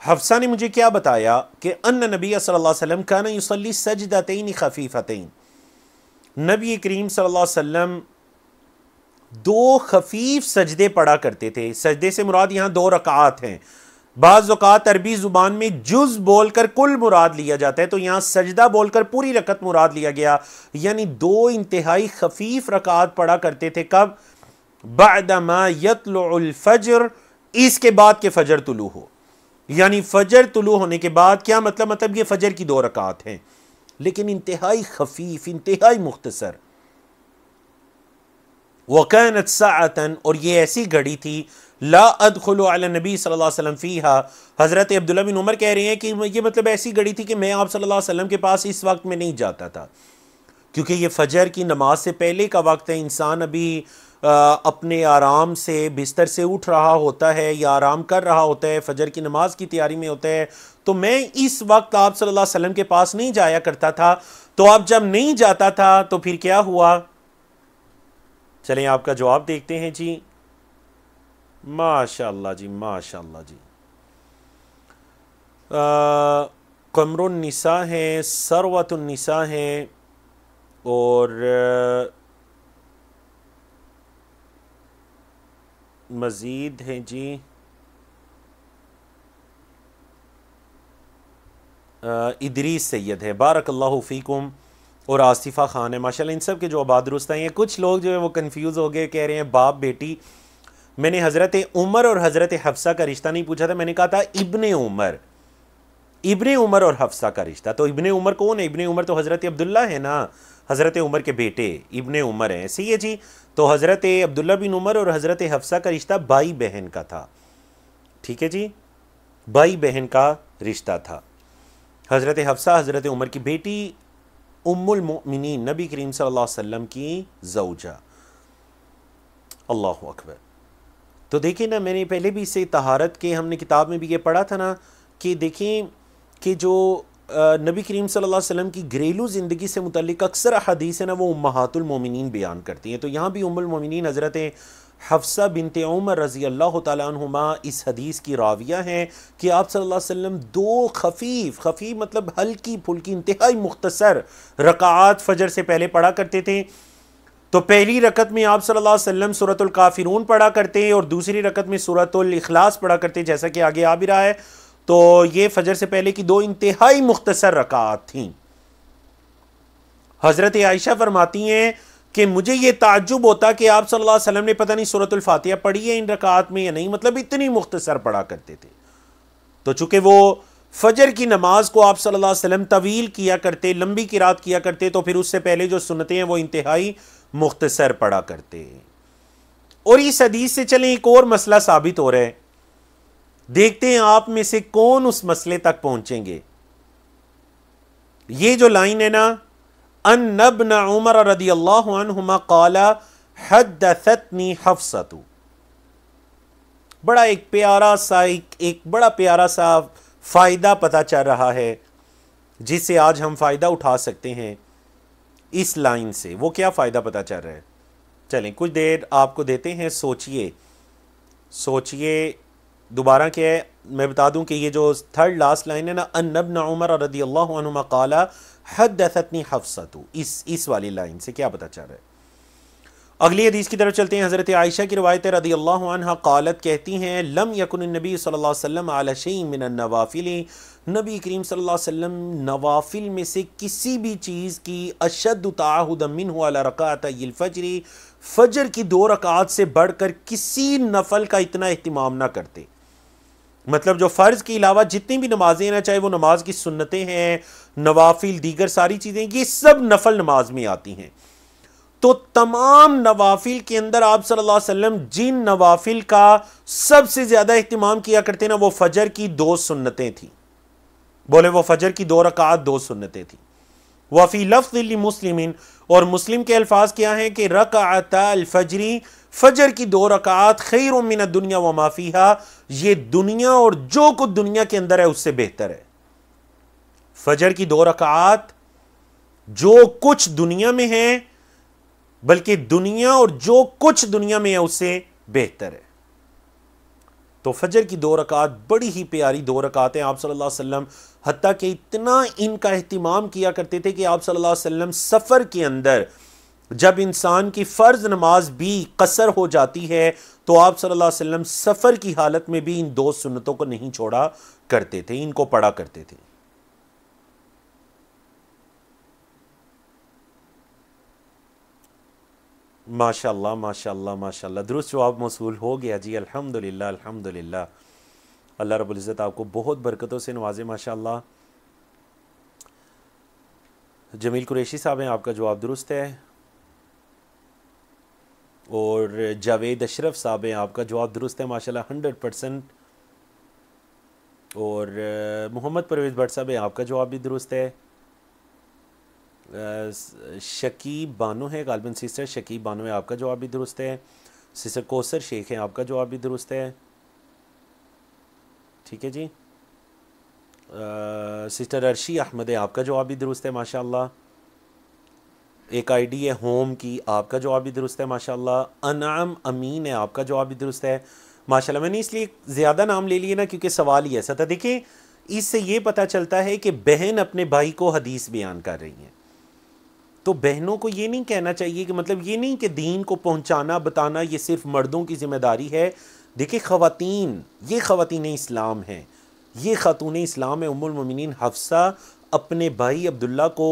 حفصہ نے مجھے کیا بتایا کہ ان نبی صلی اللہ علیہ وسلم کان یصلی سجدتین خفیفتین، نبی کریم صلی اللہ علیہ وسلم 2 خفیف سجدے پڑھا کرتے تھے۔ سجدے سے مراد یہاں 2 رکعات ہیں، بعض اوقات عربی زبان میں جز بول کر کل مراد لیا جاتا ہے، تو یہاں سجدہ بول کر پوری رکعت مراد لیا گیا، یعنی 2 انتہائی خفیف رکعات پڑھا کرتے تھے۔ کب؟ بعد ما یطلع الفجر، اس کے بعد کہ فجر طلوع ہو، یعنی فجر طلوع ہونے کے بعد۔ کیا مطلب یہ فجر کی 2 رکعات ہیں، لیکن انتہائی خفیف، انتہائی مختصر۔ وَكَانَتْ سَاعَةً، اور یہ ایسی گھڑی تھی، لا ادخل علی النبی صلی اللہ علیہ وسلم فیہا، حضرت عبداللہ بن عمر کہہ رہے ہیں کہ یہ مطلب ایسی گھڑی تھی کہ میں آپ صلی اللہ علیہ وسلم کے پاس اس وقت میں نہیں جاتا تھا، کیونکہ یہ فجر کی نماز سے پہلے کا وقت ہے، انسان ابھی اپنے آرام سے بستر سے اٹھ رہا ہوتا ہے یا آرام کر رہا ہوتا ہے، فجر کی نماز کی تیاری میں ہوتا ہے، تو میں اس وقت آپ صلی اللہ علیہ وسلم کے پاس نہیں جایا کرتا تھا۔ تو اب جب نہیں جاتا تھا تو پھر کیا ہوا؟ چلیں آپ کا جواب دیکھتے ہیں جی۔ ماشاء اللہ جی، ماشاء اللہ جی۔ قمر النساء ہیں، ثروت النساء ہیں، اور مزید ہیں جی ادریس سید ہے، بارک اللہ فیکم، اور آصفہ خان ہے، ماشاءاللہ۔ ان سب کے جوابات درست ہیں۔ کچھ لوگ جو ہے وہ کنفیوز ہو گئے، کہہ رہے ہیں باپ بیٹی۔ میں نے حضرت عمر اور حضرت حفصہ کا رشتہ نہیں پوچھا تھا، میں نے کہا تھا ابن عمر، ابن عمر اور حفصہ کا رشتہ۔ تو ابن عمر کون ہے؟ ابن عمر تو حضرت عبداللہ ہے نا، حضرت عمر کے بیٹے ابن عمر ہیں، صحیح ہے جی۔ تو حضرت عبداللہ بن عمر اور حضرت حفصہ کا رشتہ بھائی بہن کا تھا، ٹھیک ہے جی، بھائی بہن کا رشتہ تھا۔ حضرت حفصہ حضرت عمر کی بیٹی، ام المؤمنین، نبی کریم صلی اللہ علیہ وسلم کی زوجہ۔ اللہ اکبر۔ تو دیکھیں نا، میں نے پہلے بھی اسے طہارت کے ہم نے کتاب میں بھی یہ پڑھا تھا نا، کہ دیکھیں کہ جو نبی کریم صلی اللہ علیہ وسلم کی گھریلو زندگی سے متعلق اکثر احادیث ہے نا، وہ امہات المومنین بیان کرتی ہیں۔ تو یہاں بھی ام المومنین حضرت حفصہ بنت عمر رضی اللہ تعالیٰ عنہما اس حدیث کی راویہ ہیں کہ آپ صلی اللہ علیہ وسلم 2 خفیف مطلب ہلکی پھلکی انتہائی مختصر رکعات فجر سے پہلے پڑھا کرتے تھے۔ تو پہلی رکعت میں آپ صلی اللہ علیہ وسلم سورۃ الکافرون پڑھا کرتے ہیں، اور دوسری رکعت میں سورۃ الاخلاص پڑھا کرتے ہیں، جیسا کہ آگے آ بھی رہا ہے۔ تو یہ فجر سے پہلے کی 2 انتہائی مختصر رکعات تھیں۔ حضرت عائشہ فرماتی ہیں کہ مجھے یہ تعجب ہوتا کہ آپ صلی اللہ علیہ وسلم نے پتہ نہیں سورۃ الفاتحہ پڑھی ہے ان رکعات میں یا نہیں، مطلب اتنی مختصر پڑھا کرتے تھے۔ تو چونکہ وہ فجر کی نماز کو آپ صلی اللہ علیہ وسلم طویل کیا کرتے، لمبی قرات کیا کرتے، تو پھر اس سے پہلے جو سنتیں ہیں وہ انتہائی مختصر پڑھا کرتے۔ اور اس حدیث سے چلیں ایک اور مسئلہ ثابت ہو رہا ہے، دیکھتے ہیں آپ میں سے کون اس مسئلے تک پہنچیں گے۔ یہ جو لائن ہے نا، ان ابن عمر رضی اللہ عنہما قال حدثتنی حفصۃ، بڑا ایک بڑا پیارا سا فائدہ پتہ چل رہا ہے جس سے آج ہم فائدہ اٹھا سکتے ہیں اس لائن سے۔ وہ کیا فائدہ پتہ چل رہا ہے؟ چلیں کچھ دیر آپ کو دیتے ہیں، سوچئے دوبارہ کیا ہے۔ میں بتا دوں کہ یہ جو 3rd لاسٹ لائن ہے نا، ان ابن عمر رضی اللہ عنہما قال حدثتنی حفصۃ، اس والی لائن سے کیا پتہ چل رہا ہے؟ اگلی حدیث کی طرف چلتے ہیں۔ حضرت عائشہ کی روایت ہے رضی اللہ عنہا قالت، کہتی ہیں لم یکن النبی صلی اللہ علیہ وسلم علی شیء من النوافل، نبی کریم صلی اللہ علیہ وسلم نوافل میں سے کسی بھی چیز کی اشد تعاہدا منہ علی رکعتی الفجر، فجر کی 2 رکعات سے بڑھ کر کسی نفل کا اتنا اہتمام نہ کرتے۔ مطلب جو فرض کے علاوہ جتنی بھی نمازیں ہیں، چاہے وہ نماز کی سنتیں ہیں، نوافل، دیگر ساری چیزیں، یہ سب نفل نماز میں آتی ہیں۔ تو تمام نوافل کے اندر آپ صلی اللہ علیہ وسلم جن نوافل کا سب سے زیادہ اہتمام کیا کرتے نا، وہ فجر کی 2 سنتیں تھیں۔ بولے وہ فجر کی 2 رکعات 2 سنتیں تھیں۔ وفی لفظ لمسلم، اور مسلم کے الفاظ کیا ہیں کہ رکعتا الفجر، فجر کی 2 رکعات خیر من الدنیا وما فیہا، یہ دنیا اور جو کچھ دنیا کے اندر ہے اس سے بہتر ہے۔ فجر کی 2 رکعات جو کچھ دنیا میں ہے، بلکہ دنیا اور جو کچھ دنیا میں ہے اس سے بہتر ہے۔ تو فجر کی 2 رکعات بڑی ہی پیاری 2 رکعتیں آپ صلی اللہ علیہ وسلم، حتیٰ کہ اتنا ان کا اہتمام کیا کرتے تھے کہ آپ صلی اللہ علیہ وسلم سفر کے اندر جب انسان کی فرض نماز بھی قصر ہو جاتی ہے تو آپ صلی اللہ علیہ وسلم سفر کی حالت میں بھی ان 2 سنتوں کو نہیں چھوڑا کرتے تھے، ان کو پڑھا کرتے تھے۔ ماشاءاللہ ماشاءاللہ ماشاءاللہ، درست جواب موصول ہو گیا جی، الحمدللہ الحمدللہ۔ اللہ رب العزت آپ کو بہت برکتوں سے نوازے ماشاءاللہ۔ جمیل قریشی صاحب ہیں، آپ کا جواب درست ہے، اور جاوید اشرف صاحب ہیں، آپ کا جواب درست ہے ماشاءاللہ 100%، اور محمد پرویز بٹ صاحب ہیں، آپ کا جواب بھی درست ہے۔ شکیب بانو ہے، غالباً سسٹر شکیب بانو ہے، آپ کا جواب بھی درست ہے۔ سسٹر کوثر شیخ ہیں، آپ کا جواب بھی درست ہے، ٹھیک ہے جی۔ سسٹر عرشی احمد ہے، آپ کا جواب بھی درست ہے ماشاءاللہ۔ ایک آئی ڈی ہے ہوم کی، آپ کا جواب بھی درست ہے ماشاءاللہ۔ انعام امین ہے، آپ کا جواب بھی درست ہے ماشاءاللہ۔ میں نے اس لیے زیادہ نام لے لیے نا کیونکہ سوال ہی ایسا تھا۔ دیکھیں اس سے یہ پتہ چلتا ہے کہ بہن اپنے بھائی کو حدیث بیان کر رہی ہیں، تو بہنوں کو یہ نہیں کہنا چاہیے کہ مطلب یہ نہیں کہ دین کو پہنچانا بتانا یہ صرف مردوں کی ذمہ داری ہے۔ دیکھیں خواتین، یہ خواتین اسلام ہیں، یہ خاتون اسلام ہے۔ ام المومنین حفصہ اپنے بھائی عبداللہ کو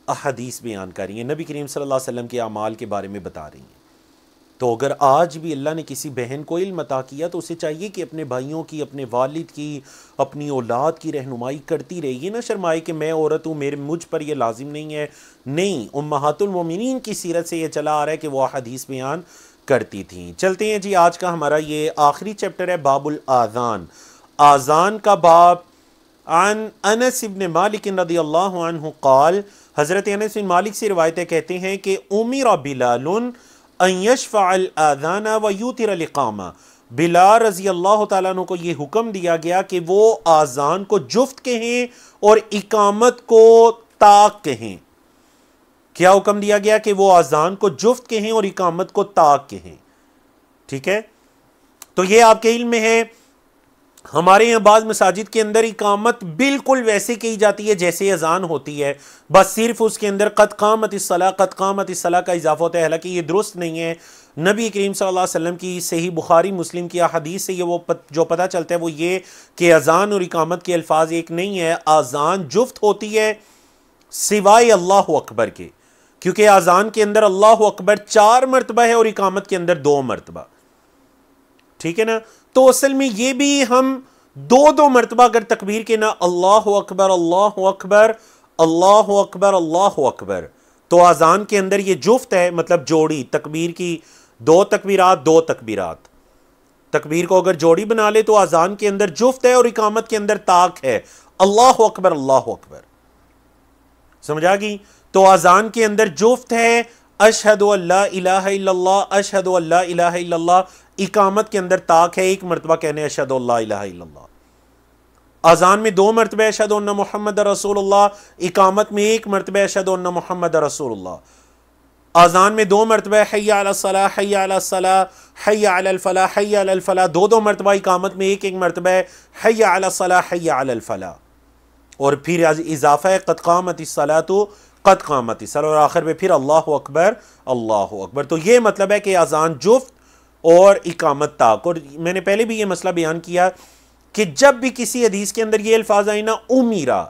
احادیث بیان کر رہی ہیں، نبی کریم صلی اللہ علیہ وسلم کے اعمال کے بارے میں بتا رہی ہیں۔ تو اگر آج بھی اللہ نے کسی بہن کو علم عطا کیا تو اسے چاہیے کہ اپنے بھائیوں کی، اپنے والد کی، اپنی اولاد کی رہنمائی کرتی رہے، یہ نہ شرمائے کہ میں عورت ہوں، مجھ پر یہ لازم نہیں ہے۔ نہیں، امہات المومنین کی سیرت سے یہ چلا آ رہا ہے کہ وہ حدیث بیان کرتی تھیں۔ چلتے ہیں جی، آج کا ہمارا یہ آخری چیپٹر ہے، باب الاذان، آذان کا باب۔ عن انس بن مالک رضی اللہ عنہ قال، حضرت انس بن مالک سے روایت ہے، کہتے ہیں کہ امر بلال ان یشفع الاذان ویوتر الاقامہ، بلال رضی اللہ تعالیٰ عنہ کو یہ حکم دیا گیا کہ وہ آذان کو جفت کہیں اور اقامت کو طاق کہیں۔ کیا حکم دیا گیا؟ کہ وہ آذان کو جفت کہیں اور اقامت کو طاق کہیں، ٹھیک ہے۔ تو یہ آپ کے علم میں ہے، ہمارے یہاں بعض مساجد کے اندر اقامت بالکل ویسے کہی جاتی ہے جیسے اذان ہوتی ہے، بس صرف اس کے اندر قد قامت الصلاۃ، قد قامت الصلاۃ کا اضافہ ہوتا ہے، حالانکہ یہ درست نہیں ہے۔ نبی کریم صلی اللہ علیہ وسلم کی صحیح بخاری مسلم کی احادیث سے یہ جو پتہ چلتا ہے وہ یہ کہ اذان اور اقامت کے الفاظ ایک نہیں ہے، اذان جفت ہوتی ہے سوائے اللہ اکبر کے، کیونکہ اذان کے اندر اللہ اکبر 4 مرتبہ ہے اور اقامت کے اندر 2 مرتبہ، ٹھیک ہے نا۔ تو اصل میں یہ بھی ہم 2 مرتبہ اگر تکبیر کے نا، اللہ اکبر اللہ اکبر اللہ اکبر اللہ اکبر، تو اذان کے اندر یہ جفت ہے، مطلب جوڑی تکبیر کی، 2 تکبیرات 2 تکبیرات، تکبیر کو اگر جوڑی بنا لے تو اذان کے اندر جفت ہے اور اقامت کے اندر طاق ہے، اللہ اکبر اللہ اکبر، سمجھ آ گئی؟ تو اذان کے اندر جفت ہے اشہد ان لا الہ الا اللہ، اشہد ان لا الہ الا اللہ، اقامت کے اندر طاق ہے، 1 مرتبہ کہنے اشہد ان لا الہ الا اللہ۔ اذان میں 2 مرتبہ اشہد ان محمد رسول اللہ، اقامت میں 1 مرتبہ اشہد ان محمد رسول اللہ۔ اذان میں 2 مرتبہ حی علی الصلاۃ حی علی الصلاۃ حی علی الفلاح حی علی الفلاح، 2 مرتبہ، اقامت میں 1 مرتبہ حی علی الصلاۃ حی علی الفلاح۔ اور پھر اضافہ ہے قد قامت الصلاۃ قد قامت الصلاۃ، اور آخر میں پھر اللہ اکبر اللہ اکبر۔ تو یہ مطلب ہے کہ اذان جفت اور اقامت تاک۔ اور میں نے پہلے بھی یہ مسئلہ بیان کیا کہ جب بھی کسی حدیث کے اندر یہ الفاظ آئے نا، امیرا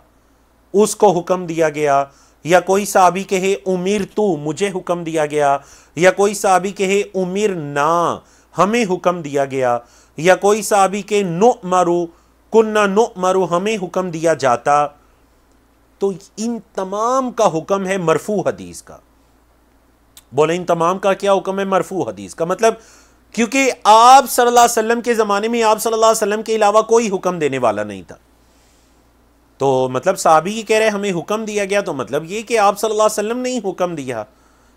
اس کو حکم دیا گیا، یا کوئی صحابی کہے امیر تو مجھے حکم دیا گیا، یا کوئی صحابی کہے امیر نا ہمیں حکم دیا گیا، یا کوئی صحابی کہ نؤمرو کننا نؤمرو ہمیں حکم دیا جاتا، تو ان تمام کا حکم ہے مرفوع حدیث کا۔ بولے ان تمام کا کیا حکم ہے؟ مرفوع حدیث کا۔ مطلب کیونکہ آپ صلی اللہ علیہ وسلم کے زمانے میں آپ صلی اللہ علیہ وسلم کے علاوہ کوئی حکم دینے والا نہیں تھا، تو مطلب صحابی یہ کہہ رہے ہمیں حکم دیا گیا، تو مطلب یہ کہ آپ صلی اللہ علیہ وسلم نے ہی حکم دیا،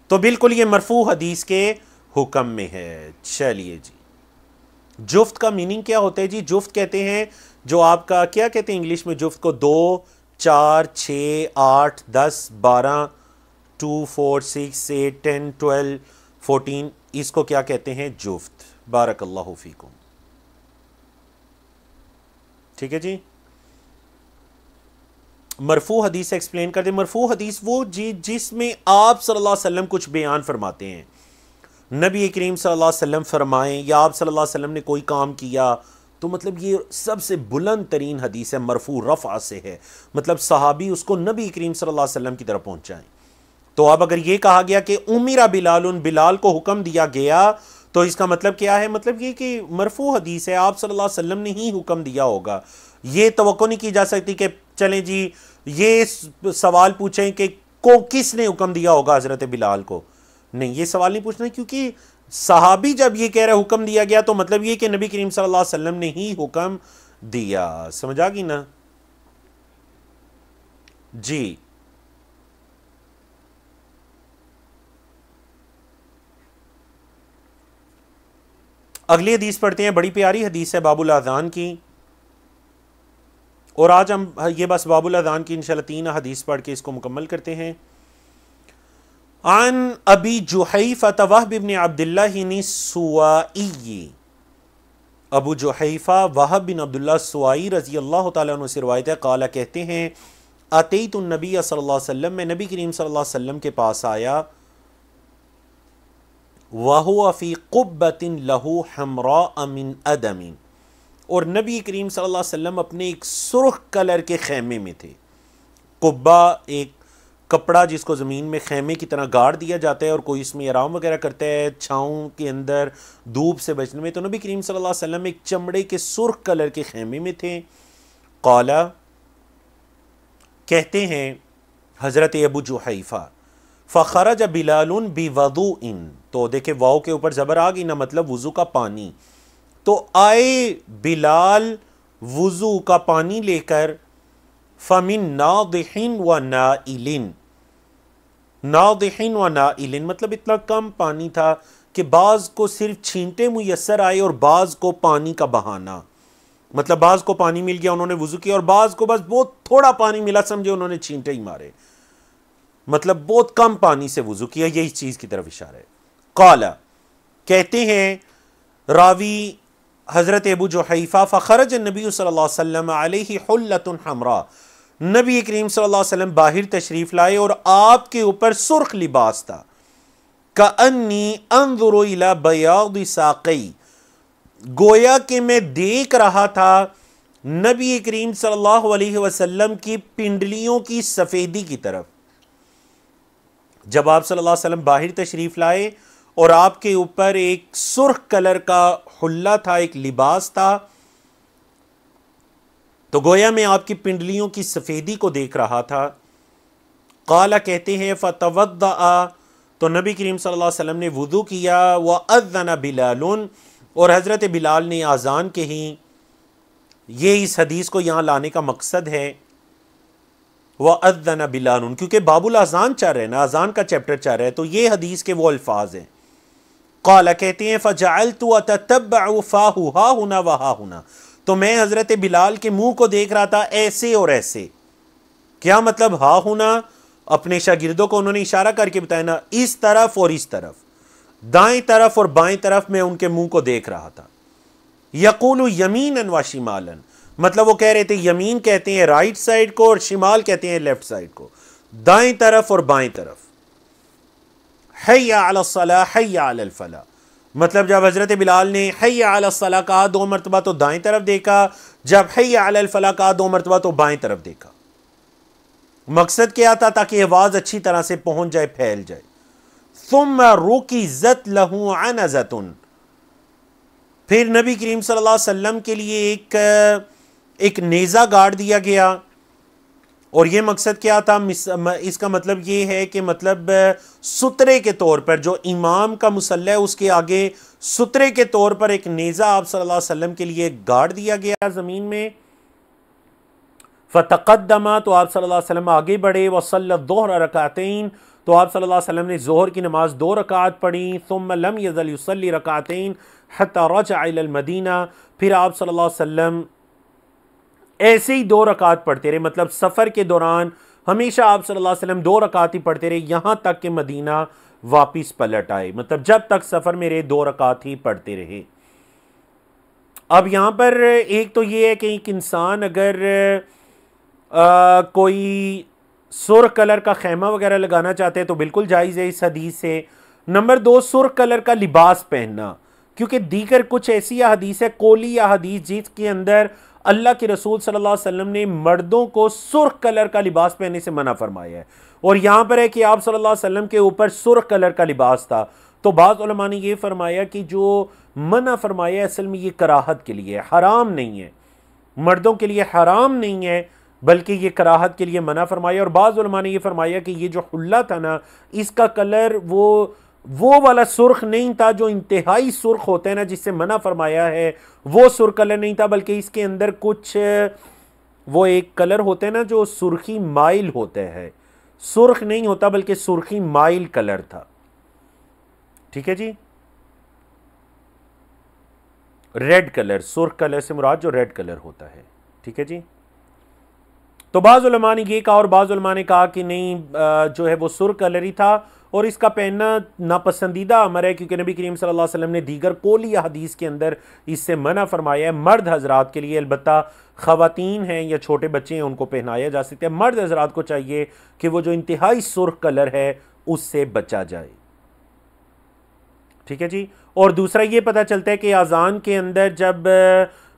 تو بالکل یہ مرفوع حدیث کے حکم میں ہے۔ چلیے جی، جفت کا میننگ کیا ہوتا ہے جی؟ جفت کہتے ہیں جو آپ کا کیا کہتے ہیں انگلش میں جفت کو؟ 2 4 6 8 10 12 2 4 6 8 10 12 14، اس کو کیا کہتے ہیں؟ جفت۔ بارک اللہ فیکم۔ ٹھیک ہے جی، مرفوع حدیث ایکسپلین کر دیں۔ مرفوع حدیث وہ جی جس میں آپ صلی اللہ علیہ وسلم کچھ بیان فرماتے ہیں، نبی کریم صلی اللہ علیہ وسلم فرمائیں، یا آپ صلی اللہ علیہ وسلم نے کوئی کام کیا، تو مطلب یہ سب سے بلند ترین حدیث ہے، مرفوع رفع سے ہے، مطلب صحابی اس کو نبی کریم صلی اللہ علیہ وسلم کی طرف پہنچائیں۔ تو اب اگر یہ کہا گیا کہ امیر بلال، بلال کو حکم دیا گیا، تو اس کا مطلب کیا ہے؟ مطلب یہ کہ مرفوع حدیث ہے، آپ صلی اللہ علیہ وسلم نے ہی حکم دیا ہوگا۔ یہ توقع نہیں کی جا سکتی کہ چلیں جی یہ سوال پوچھیں کہ کس نے حکم دیا ہوگا حضرت بلال کو، نہیں، یہ سوال نہیں پوچھنا، کیونکہ صحابی جب یہ کہہ رہے حکم دیا گیا، تو مطلب یہ کہ نبی کریم صلی اللہ علیہ وسلم نے ہی حکم دیا۔ سمجھ آ گئی نا جی؟ اگلی حدیث پڑھتے ہیں، بڑی پیاری حدیث ہے باب الاذان کی، اور آج ہم یہ بس باب الاذان کی انشاءاللہ 3 حدیث پڑھ کے اس کو مکمل کرتے ہیں۔ عن ابی جحیفہ وہب بن عبداللہ السوائی، ابو جحیفہ وہب بن عبداللہ السوائی رضی اللہ تعالیٰ عنہ سے روایت ہے، قال کہتے ہیں اتیت النبی صلی اللہ علیہ وسلم، میں نبی کریم صلی اللہ علیہ وسلم کے پاس آیا، وَهُوَ فِي قُبَّةٍ لَهُ حَمْرَاءَ مِنْ أَدَمٍ، اور نبی کریم صلی اللہ علیہ وسلم اپنے ایک سرخ کلر کے خیمے میں تھے۔ قبہ ایک کپڑا جس کو زمین میں خیمے کی طرح گاڑ دیا جاتا ہے، اور کوئی اس میں آرام وغیرہ کرتا ہے چھاؤں کے اندر دھوپ سے بچنے میں، تو نبی کریم صلی اللہ علیہ وسلم ایک چمڑے کے سرخ کلر کے خیمے میں تھے۔ قال، کہتے ہیں حضرت ابو جحیفہ، فخرج بلال بوضوء، تو دیکھیں واو کے اوپر زبر آ گئی نا، مطلب وضو کا پانی، تو آئے بلال وضو کا پانی لے کر، فَمِن نَاضِحٍ وَنَائِلٍ، ناضحٍ وَنَائِلٍ مطلب اتنا کم پانی تھا کہ بعض کو صرف چھینٹے میسر آئے اور بعض کو پانی کا بہانا، مطلب بعض کو پانی مل گیا انہوں نے وضو کیا، اور بعض کو بس بہت تھوڑا پانی ملا سمجھے انہوں نے چھینٹے ہی مارے، مطلب بہت کم پانی سے وضو کیا، یہی چیز کی طرف اشارہ ہے۔ قال، کہتے ہیں راوی حضرت ابو جحیفہ، فخرج النبی صلی اللہ علیہ وسلم علیہ حلۃ حمراء، نبی کریم صلی اللہ علیہ وسلم باہر تشریف لائے اور آپ کے اوپر سرخ لباس تھا، کأنی انظر الی بیاض ساقی، گویا کہ میں دیکھ رہا تھا نبی کریم صلی اللہ علیہ وسلم کی پنڈلیوں کی سفیدی کی طرف۔ جب آپ صلی اللہ علیہ وسلم باہر تشریف لائے اور آپ کے اوپر ایک سرخ کلر کا حلہ تھا، ایک لباس تھا، تو گویا میں آپ کی پنڈلیوں کی سفیدی کو دیکھ رہا تھا۔ قال، کہتے ہیں فتوضأ، تو نبی کریم صلی اللہ علیہ وسلم نے وضو کیا، وأذن بلال، اور حضرت بلال نے اذان کہی۔ یہ اس حدیث کو یہاں لانے کا مقصد ہے، وأذن بلال، کیونکہ باب الاذان چل رہا ہے نا، اذان کا چیپٹر چل رہا ہے، تو یہ حدیث کے وہ الفاظ ہیں۔ قال، کہتے ہیں فجعلت اتتبع فاہ ہا ہنا وہا ہنا، تو میں حضرت بلال کے منہ کو دیکھ رہا تھا ایسے اور ایسے۔ کیا مطلب ہا ہنا؟ اپنے شاگردوں کو انہوں نے اشارہ کر کے بتایا نا، اس طرف اور اس طرف، دائیں طرف اور بائیں طرف میں ان کے منہ کو دیکھ رہا تھا۔ یقول یمینا و شمالا، مطلب وہ کہہ رہے تھے یمین کہتے ہیں رائٹ سائڈ کو اور شمال کہتے ہیں لیفٹ سائڈ کو، دائیں طرف اور بائیں طرف. حی علی الصلاح حی علی الفلاح، مطلب جب حضرت بلال نے حی علی الصلاح کہا 2 مرتبہ تو دائیں طرف دیکھا، جب حی علی الفلاح کہا 2 مرتبہ تو بائیں طرف دیکھا. مقصد کیا تھا؟ تاکہ آواز اچھی طرح سے پہنچ جائے، پھیل جائے. ثم رکزت لہ عنزۃ، پھر نبی کریم صلی اللہ علیہ وسلم کے لیے ایک نیزہ گاڑ دیا گیا. اور یہ مقصد کیا تھا؟ اس کا مطلب یہ ہے کہ مطلب سترے کے طور پر جو امام کا مصلی ہے اس کے آگے سترے کے طور پر ایک نیزہ آپ صلی اللہ علیہ وسلم کے لیے گاڑ دیا گیا زمین میں. فتقدم، تو آپ صلی اللہ علیہ وسلم آگے بڑھے. وصلی الظہر رکعتین، تو آپ صلی اللہ علیہ وسلم نے ظہر کی نماز 2 رکعت پڑھی. ثم لم یزل یصلی رکعتین حتی رجع الی المدینہ، پھر آپ صلی اللہ علیہ وسلم ایسے ہی 2 رکعت پڑھتے رہے، مطلب سفر کے دوران ہمیشہ آپ صلی اللہ علیہ وسلم 2 رکعت ہی پڑھتے رہے یہاں تک کہ مدینہ واپس پلٹ آئے. مطلب جب تک سفر میں رہے 2 رکعت ہی پڑھتے رہے. اب یہاں پر ایک تو یہ ہے کہ ایک انسان اگر کوئی سرخ کلر کا خیمہ وغیرہ لگانا چاہتے ہیں تو بالکل جائز ہے اس حدیث سے. نمبر 2، سرخ کلر کا لباس پہننا، کیونکہ دیگر کچھ ایسی حدیث ہے کولی حدیث جس کے اندر اللہ کے رسول صلی اللہ علیہ وسلم نے مردوں کو سرخ کلر کا لباس پہننے سے منع فرمایا ہے. اور یہاں پر ہے کہ آپ صلی اللہ علیہ وسلم کے اوپر سرخ کلر کا لباس تھا. تو بعض علماء نے یہ فرمایا کہ جو منع فرمایا ہے اصل میں یہ کراہت کے لیے، حرام نہیں ہے، مردوں کے لیے حرام نہیں ہے بلکہ یہ کراہت کے لیے منع فرمایا. اور بعض علماء نے یہ فرمایا کہ یہ جو حلہ تھا نا اس کا کلر وہ والا سرخ نہیں تھا جو انتہائی سرخ ہوتا ہے نا جس سے منع فرمایا ہے، وہ سرخ کلر نہیں تھا، بلکہ اس کے اندر کچھ وہ ایک کلر ہوتا ہے نا جو سرخی مائل ہوتا ہے، سرخ نہیں ہوتا بلکہ سرخی مائل کلر تھا. ٹھیک ہے جی، ریڈ کلر، سرخ کلر سے مراد جو ریڈ کلر ہوتا ہے. ٹھیک ہے جی. تو بعض علماء نے یہ کہا اور بعض علماء نے کہا کہ نہیں جو ہے وہ سرخ کلر ہی تھا اور اس کا پہننا ناپسندیدہ امر ہے، کیونکہ نبی کریم صلی اللہ علیہ وسلم نے دیگر کولی حدیث کے اندر اس سے منع فرمایا ہے. مرد حضرات کے لیے، البتہ خواتین ہیں یا چھوٹے بچے ہیں ان کو پہنایا جا سکتا ہے. مرد حضرات کو چاہیے کہ وہ جو انتہائی سرخ کلر ہے اس سے بچا جائے. ٹھیک ہے جی. اور دوسرا یہ پتہ چلتا ہے کہ اذان کے اندر جب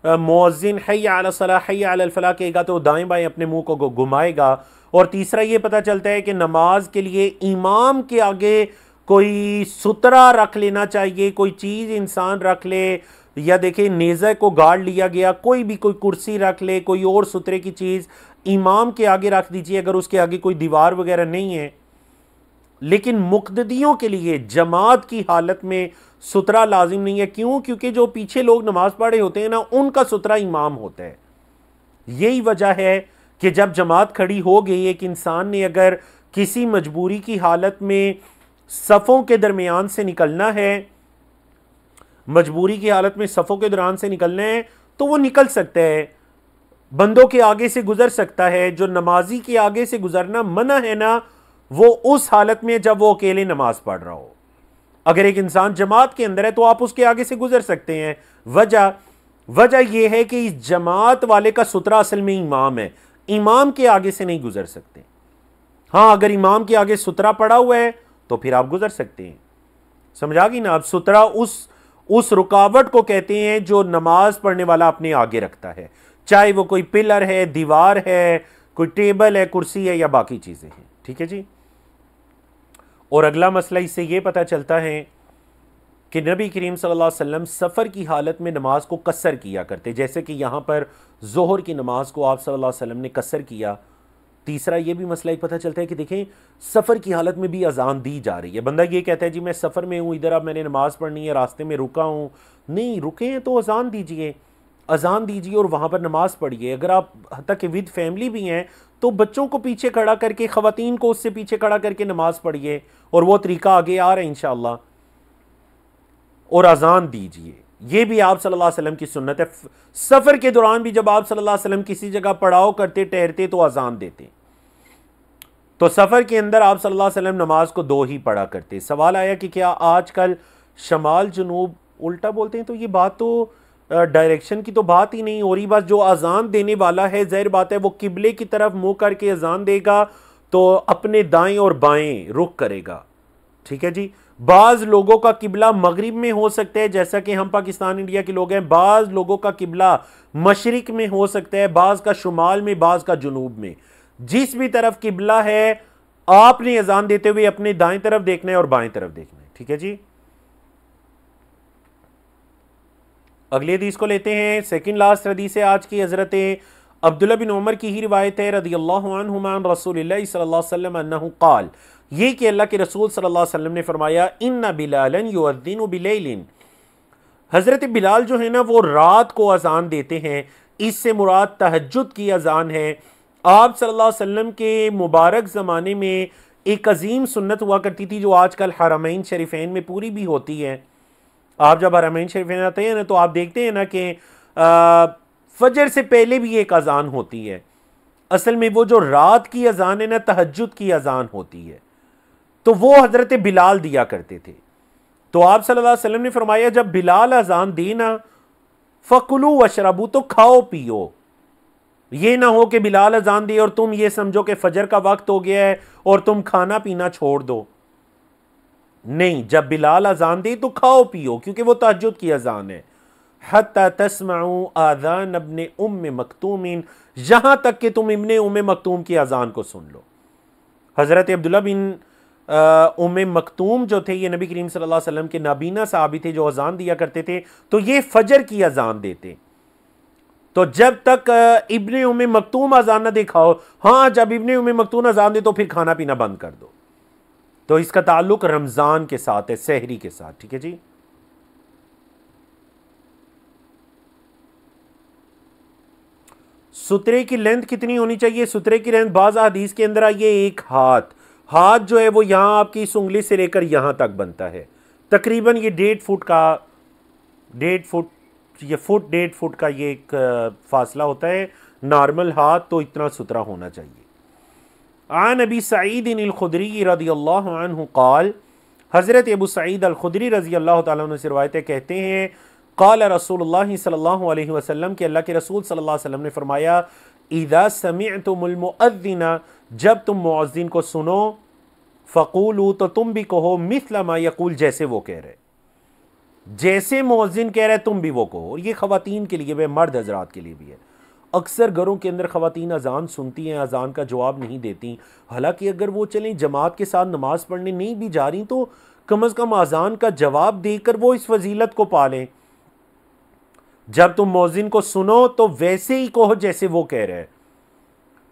مؤذن حی علی الصلاح حی علی الفلاح کہے گا تو دائیں بائیں اپنے منہ کو گھمائے گا. اور تیسرا یہ پتہ چلتا ہے کہ نماز کے لیے امام کے آگے کوئی سترہ رکھ لینا چاہیے، کوئی چیز انسان رکھ لے، یا دیکھیں نیزہ کو گاڑ لیا گیا، کوئی بھی کوئی کرسی رکھ لے، کوئی اور سترے کی چیز امام کے آگے رکھ دیجئے اگر اس کے آگے کوئی دیوار وغیرہ نہیں ہے. لیکن مقتدیوں کے لیے جماعت کی حالت میں سترہ لازم نہیں ہے. کیوں؟ کیونکہ جو پیچھے لوگ نماز پڑھے ہوتے ہیں نا ان کا سترہ امام ہوتا ہے. یہی وجہ ہے کہ جب جماعت کھڑی ہو گئی ایک انسان نے اگر کسی مجبوری کی حالت میں صفوں کے درمیان سے نکلنا ہے، مجبوری کی حالت میں صفوں کے دوران سے نکلنا ہے تو وہ نکل سکتا ہے، بندوں کے آگے سے گزر سکتا ہے. جو نمازی کے آگے سے گزرنا منع ہے نا وہ اس حالت میں جب وہ اکیلے نماز پڑھ رہا ہو. اگر ایک انسان جماعت کے اندر ہے تو آپ اس کے آگے سے گزر سکتے ہیں. وجہ یہ ہے کہ اس جماعت والے کا سترہ اصل میں امام ہے، امام کے آگے سے نہیں گزر سکتے. ہاں اگر امام کے آگے سترہ پڑا ہوا ہے تو پھر آپ گزر سکتے ہیں. سمجھا گی نا؟ اب سترہ اس رکاوٹ کو کہتے ہیں جو نماز پڑھنے والا اپنے آگے رکھتا ہے، چاہے وہ کوئی پلر ہے، دیوار ہے، کوئی ٹیبل ہے، کرسی ہے یا باقی چیزیں ہیں. ٹھیک ہے جی. اور اگلا مسئلہ اس سے یہ پتہ چلتا ہے کہ نبی کریم صلی اللہ علیہ وسلم سفر کی حالت میں نماز کو قصر کیا کرتے، جیسے کہ یہاں پر ظہر کی نماز کو آپ صلی اللہ علیہ وسلم نے قصر کیا. تیسرا یہ بھی مسئلہ پتہ چلتا ہے کہ دیکھیں سفر کی حالت میں بھی اذان دی جا رہی ہے. بندہ یہ کہتا ہے جی میں سفر میں ہوں، ادھر اب میں نے نماز پڑھنی ہے، راستے میں رکا ہوں. نہیں رکے ہیں تو اذان دیجئے اور وہاں پر نماز پڑھیے. اگر آپ حتیٰ کہ ود فیملی بھی ہیں تو بچوں کو پیچھے کھڑا کر کے، خواتین کو اس سے پیچھے کھڑا کر کے نماز پڑھیے، اور وہ طریقہ آگے آ رہا ہے انشاءاللہ. اور اذان دیجئے، یہ بھی آپ صلی اللہ علیہ وسلم کی سنت ہے. سفر کے دوران بھی جب آپ صلی اللہ علیہ وسلم کسی جگہ پڑاؤ کرتے ٹھہرتے تو اذان دیتے. تو سفر کے اندر آپ صلی اللہ علیہ وسلم نماز کو 2 ہی پڑھا کرتے. سوال آیا کہ کیا آج کل شمال جنوب الٹا بولتے ہیں؟ تو یہ بات تو ڈائریکشن کی تو بات ہی نہیں ہو رہی، بس جو اذان دینے والا ہے ظاہر بات ہے وہ قبلے کی طرف منہ کر کے اذان دے گا تو اپنے دائیں اور بائیں رخ کرے گا، ٹھیک ہے جی۔ بعض لوگوں کا قبلہ مغرب میں ہو سکتا ہے، جیسا کہ ہم پاکستان انڈیا کے لوگ ہیں، بعض لوگوں کا قبلہ مشرق میں ہو سکتا ہے، بعض کا شمال میں، بعض کا جنوب میں۔ جس بھی طرف قبلہ ہے آپ نے اذان دیتے ہوئے اپنے دائیں طرف دیکھنا ہے اور بائیں طرف دیکھنا ہے، ٹھیک ہے جی۔ اگلی حدیث کو لیتے ہیں، سیکنڈ لاسٹ حدیث ہے آج کی، حضرت عبداللہ بن عمر کی ہی روایت ہے رضی اللہ عنہما عن رسول اللہ صلی اللہ علیہ وسلم انہو قال، یہ کہ اللہ کے رسول صلی اللہ علیہ وسلم نے فرمایا ان بلالا یؤذن بلیل، حضرت بلال جو ہے نا وہ رات کو اذان دیتے ہیں، اس سے مراد تہجد کی اذان ہے۔ آپ صلی اللہ علیہ وسلم کے مبارک زمانے میں ایک عظیم سنت ہوا کرتی تھی جو آج کل حرمین شریفین میں پوری بھی ہوتی ہے۔ آپ جب حرمین شریفین آتے ہیں نا تو آپ دیکھتے ہیں نا کہ فجر سے پہلے بھی ایک اذان ہوتی ہے، اصل میں وہ جو رات کی اذان ہے نا تہجد کی اذان ہوتی ہے، تو وہ حضرت بلال دیا کرتے تھے۔ تو آپ صلی اللہ علیہ وسلم نے فرمایا جب بلال اذان دینا فَقُلُوا وَشْرَبُوا، تو کھاؤ پیو، یہ نہ ہو کہ بلال اذان دے اور تم یہ سمجھو کہ فجر کا وقت ہو گیا ہے اور تم کھانا پینا چھوڑ دو، نہیں، جب بلال اذان دے تو کھاؤ پیو کیونکہ وہ تہجد کی اذان ہے۔ حَتَّى تَسْمَعُوا آذَانَ ابْنِ أُمِّ مَكْتُومٍ، یہاں تک کہ تم ابن ام مکتوم کی اذان کو سن لو۔ حضرت عبداللہ بن ام مکتوم جو تھے یہ نبی کریم صلی اللہ علیہ وسلم کے نابینا صحابی تھے جو اذان دیا کرتے تھے، تو یہ فجر کی اذان دیتے، تو جب تک ابن ام مکتوم اذان نہ دکھاؤ، ہاں جب ابن ام مکتوم اذان دے تو پھر کھانا پینا بند کر دو۔ تو اس کا تعلق رمضان کے ساتھ ہے، سحری کے ساتھ، ٹھیک ہے جی۔ سترے کی لینتھ کتنی ہونی چاہیے؟ سترے کی لینتھ بعض حدیث کے اندر آئی ہے ایک ہاتھ جو ہے وہ یہاں آپ کی سنگلی سے لے کر یہاں تک بنتا ہے، تقریباً یہ 1.5 فٹ کا 1.5 فٹ کا یہ ایک فاصلہ ہوتا ہے، نارمل ہاتھ تو اتنا سترا ہونا چاہیے۔ عن ابی سعید الخدری رضی اللہ عنہ قال، حضرت ابو سعید الخدری رضی اللہ تعالیٰ عنہ سے روایت ہے، کہتے ہیں قال رسول اللہ صلی اللہ علیہ وسلم کہ اللہ کے رسول صلی اللہ علیہ وسلم نے فرمایا اذا سمعتم المؤذن، جب تم مؤذن کو سنو فقولوا، تو تم بھی کہو مثل ما یقول، جیسے وہ کہہ رہے، جیسے مؤذن کہہ رہے تم بھی وہ کہو۔ اور یہ خواتین کے لیے بھی، مرد حضرات کے لیے بھی ہے۔ اکثر گھروں کے اندر خواتین اذان سنتی ہیں، اذان کا جواب نہیں دیتی، حالانکہ اگر وہ چلیں جماعت کے ساتھ نماز پڑھنے نہیں بھی جا رہی تو کم از کم اذان کا جواب دے کر وہ اس فضیلت کو پالیں۔ جب تم مؤذن کو سنو تو ویسے ہی کہو جیسے وہ کہہ رہے،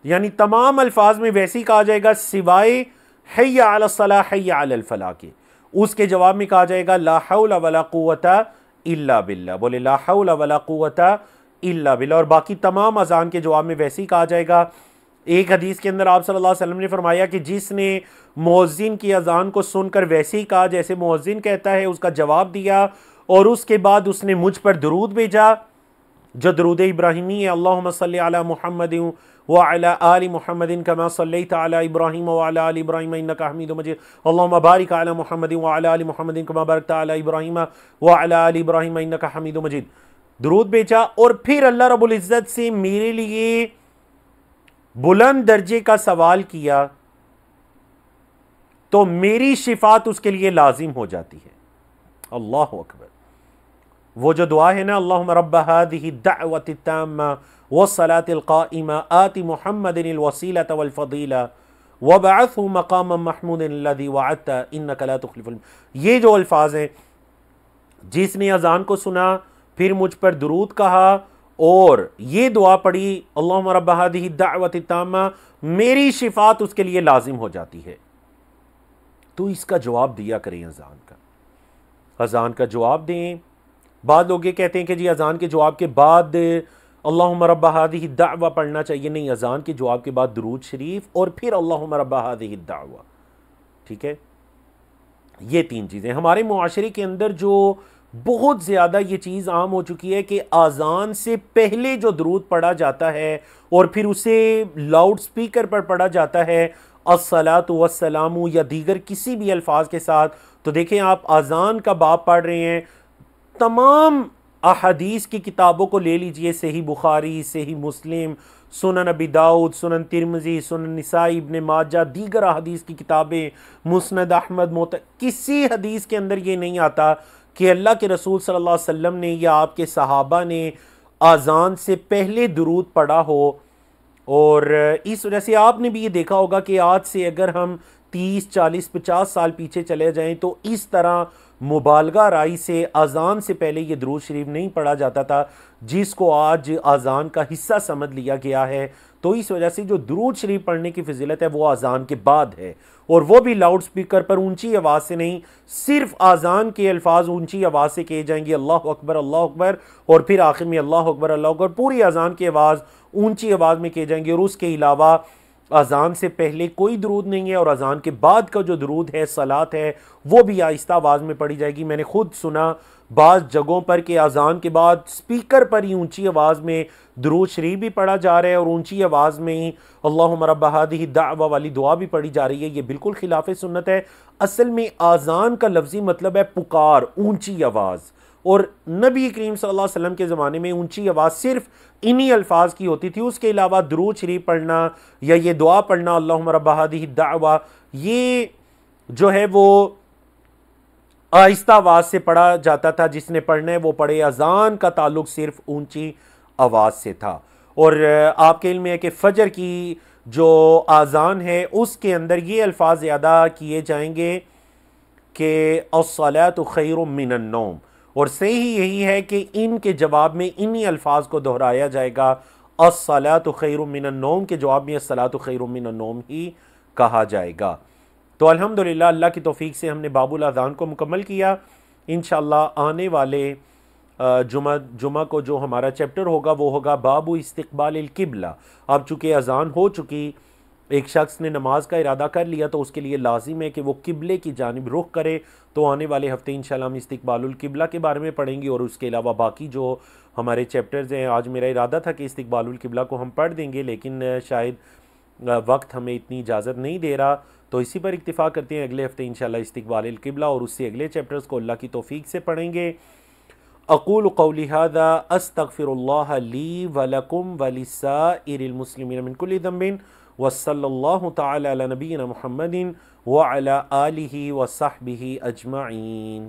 یعنی تمام الفاظ میں ویسے ہی کہا جائے گا سوائے حی علی الصلاح حی علی الفلاح کے، اس کے جواب میں کہا جائے گا لا حول ولا قوت الا باللہ، بولے لا حول ولا قوت الا باللہ، اور باقی تمام اذان کے جواب میں ویسے ہی کہا جائے گا۔ ایک حدیث کے اندر آپ صلی اللہ علیہ وسلم نے فرمایا کہ جس نے مؤذن کی اذان کو سن کر ویسے ہی کہا جیسے مؤذن کہتا ہے، اس کا جواب دیا اور اس کے بعد اس نے مجھ پر درود بھیجا جو درود ابراہیمی ہے، اللہم صلی علی محمد وعلی آل محمد کما صلیت علی ابراہیم وعلی آل ابراہیم انک حمید مجید، اللہم بارک علی محمد وعلی آل محمد کما بارکت علی ابراہیم وعلی آل ابراہیم انک حمید مجید، درود بھیجا، اور پھر اللہ رب العزت سے میرے لیے بلند درجے کا سوال کیا تو میری شفاعت اس کے لیے لازم ہو جاتی ہے۔ اللہ اکبر۔ وہ جو دعا ہے نا اللہم رب هذه الدعوة التامة والصلاة القائمة آت محمد الوسیلة والفضیلة وبعثه مقاما محمود الذي وعدت انك لا تخلف یہ جو الفاظ ہیں، جس نے اذان کو سنا پھر مجھ پر درود کہا اور یہ دعا پڑھی اللہم رب هذه الدعوة التامة، میری شفاعت اس کے لیے لازم ہو جاتی ہے۔ تو اس کا جواب دیا کریں، اذان کا جواب دیں۔ بعض لوگ یہ کہتے ہیں کہ جی اذان کے جواب کے بعد اللہم رب هذه الدعوة پڑھنا چاہیے، نہیں، اذان کے جواب کے بعد درود شریف اور پھر اللہم رب هذه الدعوة، ٹھیک ہے۔ یہ تین چیزیں ہمارے معاشرے کے اندر جو بہت زیادہ یہ چیز عام ہو چکی ہے کہ اذان سے پہلے جو درود پڑھا جاتا ہے اور پھر اسے لاؤڈ سپیکر پر پڑھا جاتا ہے الصلاۃ والسلام یا دیگر کسی بھی الفاظ کے ساتھ، تو دیکھیں آپ اذان کا باب پڑھ رہے ہیں، تمام احادیث کی کتابوں کو لے لیجئے، صحیح بخاری، صحیح مسلم، سنن ابی داؤد، سنن ترمذی، سنن نسائی، ابن ماجہ، دیگر احادیث کی کتابیں، مسند احمد، کسی حدیث کے اندر یہ نہیں آتا کہ اللہ کے رسول صلی اللہ علیہ وسلم نے یا آپ کے صحابہ نے آذان سے پہلے درود پڑھا ہو۔ اور اس وجہ سے آپ نے بھی یہ دیکھا ہوگا کہ آج سے اگر ہم 30 40 50 سال پیچھے چلے جائیں تو اس طرح مبالغہ رائی سے اذان سے پہلے یہ درود شریف نہیں پڑھا جاتا تھا، جس کو آج اذان کا حصہ سمجھ لیا گیا ہے۔ تو اس وجہ سے جو درود شریف پڑھنے کی فضیلت ہے وہ اذان کے بعد ہے، اور وہ بھی لاؤڈ سپیکر پر اونچی آواز سے نہیں، صرف اذان کے الفاظ اونچی آواز سے کہے جائیں گے، اللہ اکبر اللہ اکبر، اور پھر آخر میں اللہ اکبر اللہ اکبر، پوری اذان کی آواز اونچی آواز میں کہے جائیں گے، اور اس کے علاوہ اذان سے پہلے کوئی درود نہیں ہے، اور اذان کے بعد کا جو درود ہے، صلاۃ ہے، وہ بھی آہستہ آواز میں پڑھی جائے گی۔ میں نے خود سنا بعض جگہوں پر کہ اذان کے بعد سپیکر پر ہی اونچی آواز میں درود شریف بھی پڑھا جا رہا ہے، اور اونچی آواز میں ہی اللہم رب ہذہ الدعوہ والی دعا بھی پڑھی جا رہی ہے۔ یہ بالکل خلاف سنت ہے۔ اصل میں اذان کا لفظی مطلب ہے پکار، اونچی آواز، اور نبی کریم صلی اللہ علیہ وسلم کے زمانے میں اونچی آواز صرف انہی الفاظ کی ہوتی تھی، اس کے علاوہ درود شریف پڑھنا یا یہ دعا پڑھنا اللہم رب ہذہ الدعوہ، یہ جو ہے وہ آہستہ آواز سے پڑھا جاتا تھا، جس نے پڑھنا ہے وہ پڑھے۔ اذان کا تعلق صرف اونچی آواز سے تھا۔ اور آپ کے علم میں ہے کہ فجر کی جو اذان ہے اس کے اندر یہ الفاظ زیادہ کیے جائیں گے کہ الصلاۃ خیر من النوم، اور صحیح یہی ہے کہ ان کے جواب میں انہی الفاظ کو دہرایا جائے گا، الصلاۃ خیر من النوم کے جواب میں الصلاۃ خیر من النوم ہی کہا جائے گا۔ تو الحمدللہ اللہ کی توفیق سے ہم نے باب الاذان کو مکمل کیا۔ انشاءاللہ آنے والے جمعہ کو جو ہمارا چیپٹر ہوگا وہ ہوگا باب استقبال القبلہ۔ اب چونکہ اذان ہو چکی، ایک شخص نے نماز کا ارادہ کر لیا تو اس کے لیے لازم ہے کہ وہ قبلے کی جانب رخ کرے۔ تو آنے والے ہفتے انشاءاللہ ہم استقبال القبلہ کے بارے میں پڑھیں گے، اور اس کے علاوہ باقی جو ہمارے چیپٹرز ہیں، آج میرا ارادہ تھا کہ استقبال القبلہ کو ہم پڑھ دیں گے، لیکن شاید وقت ہمیں اتنی اجازت نہیں دے رہا، تو اسی پر اکتفا کرتے ہیں۔ اگلے ہفتے انشاءاللہ استقبال القبلہ اور اس سے اگلے چیپٹرز کو اللہ کی توفیق سے پڑھیں گے۔ اقول قولی ھذا استغفر اللہ لی ولکم ولسائر المسلمین من کل ذنب، وصلی اللہ تعالی علی نبینا محمد وعلی آلہ وصحبہ اجمعین۔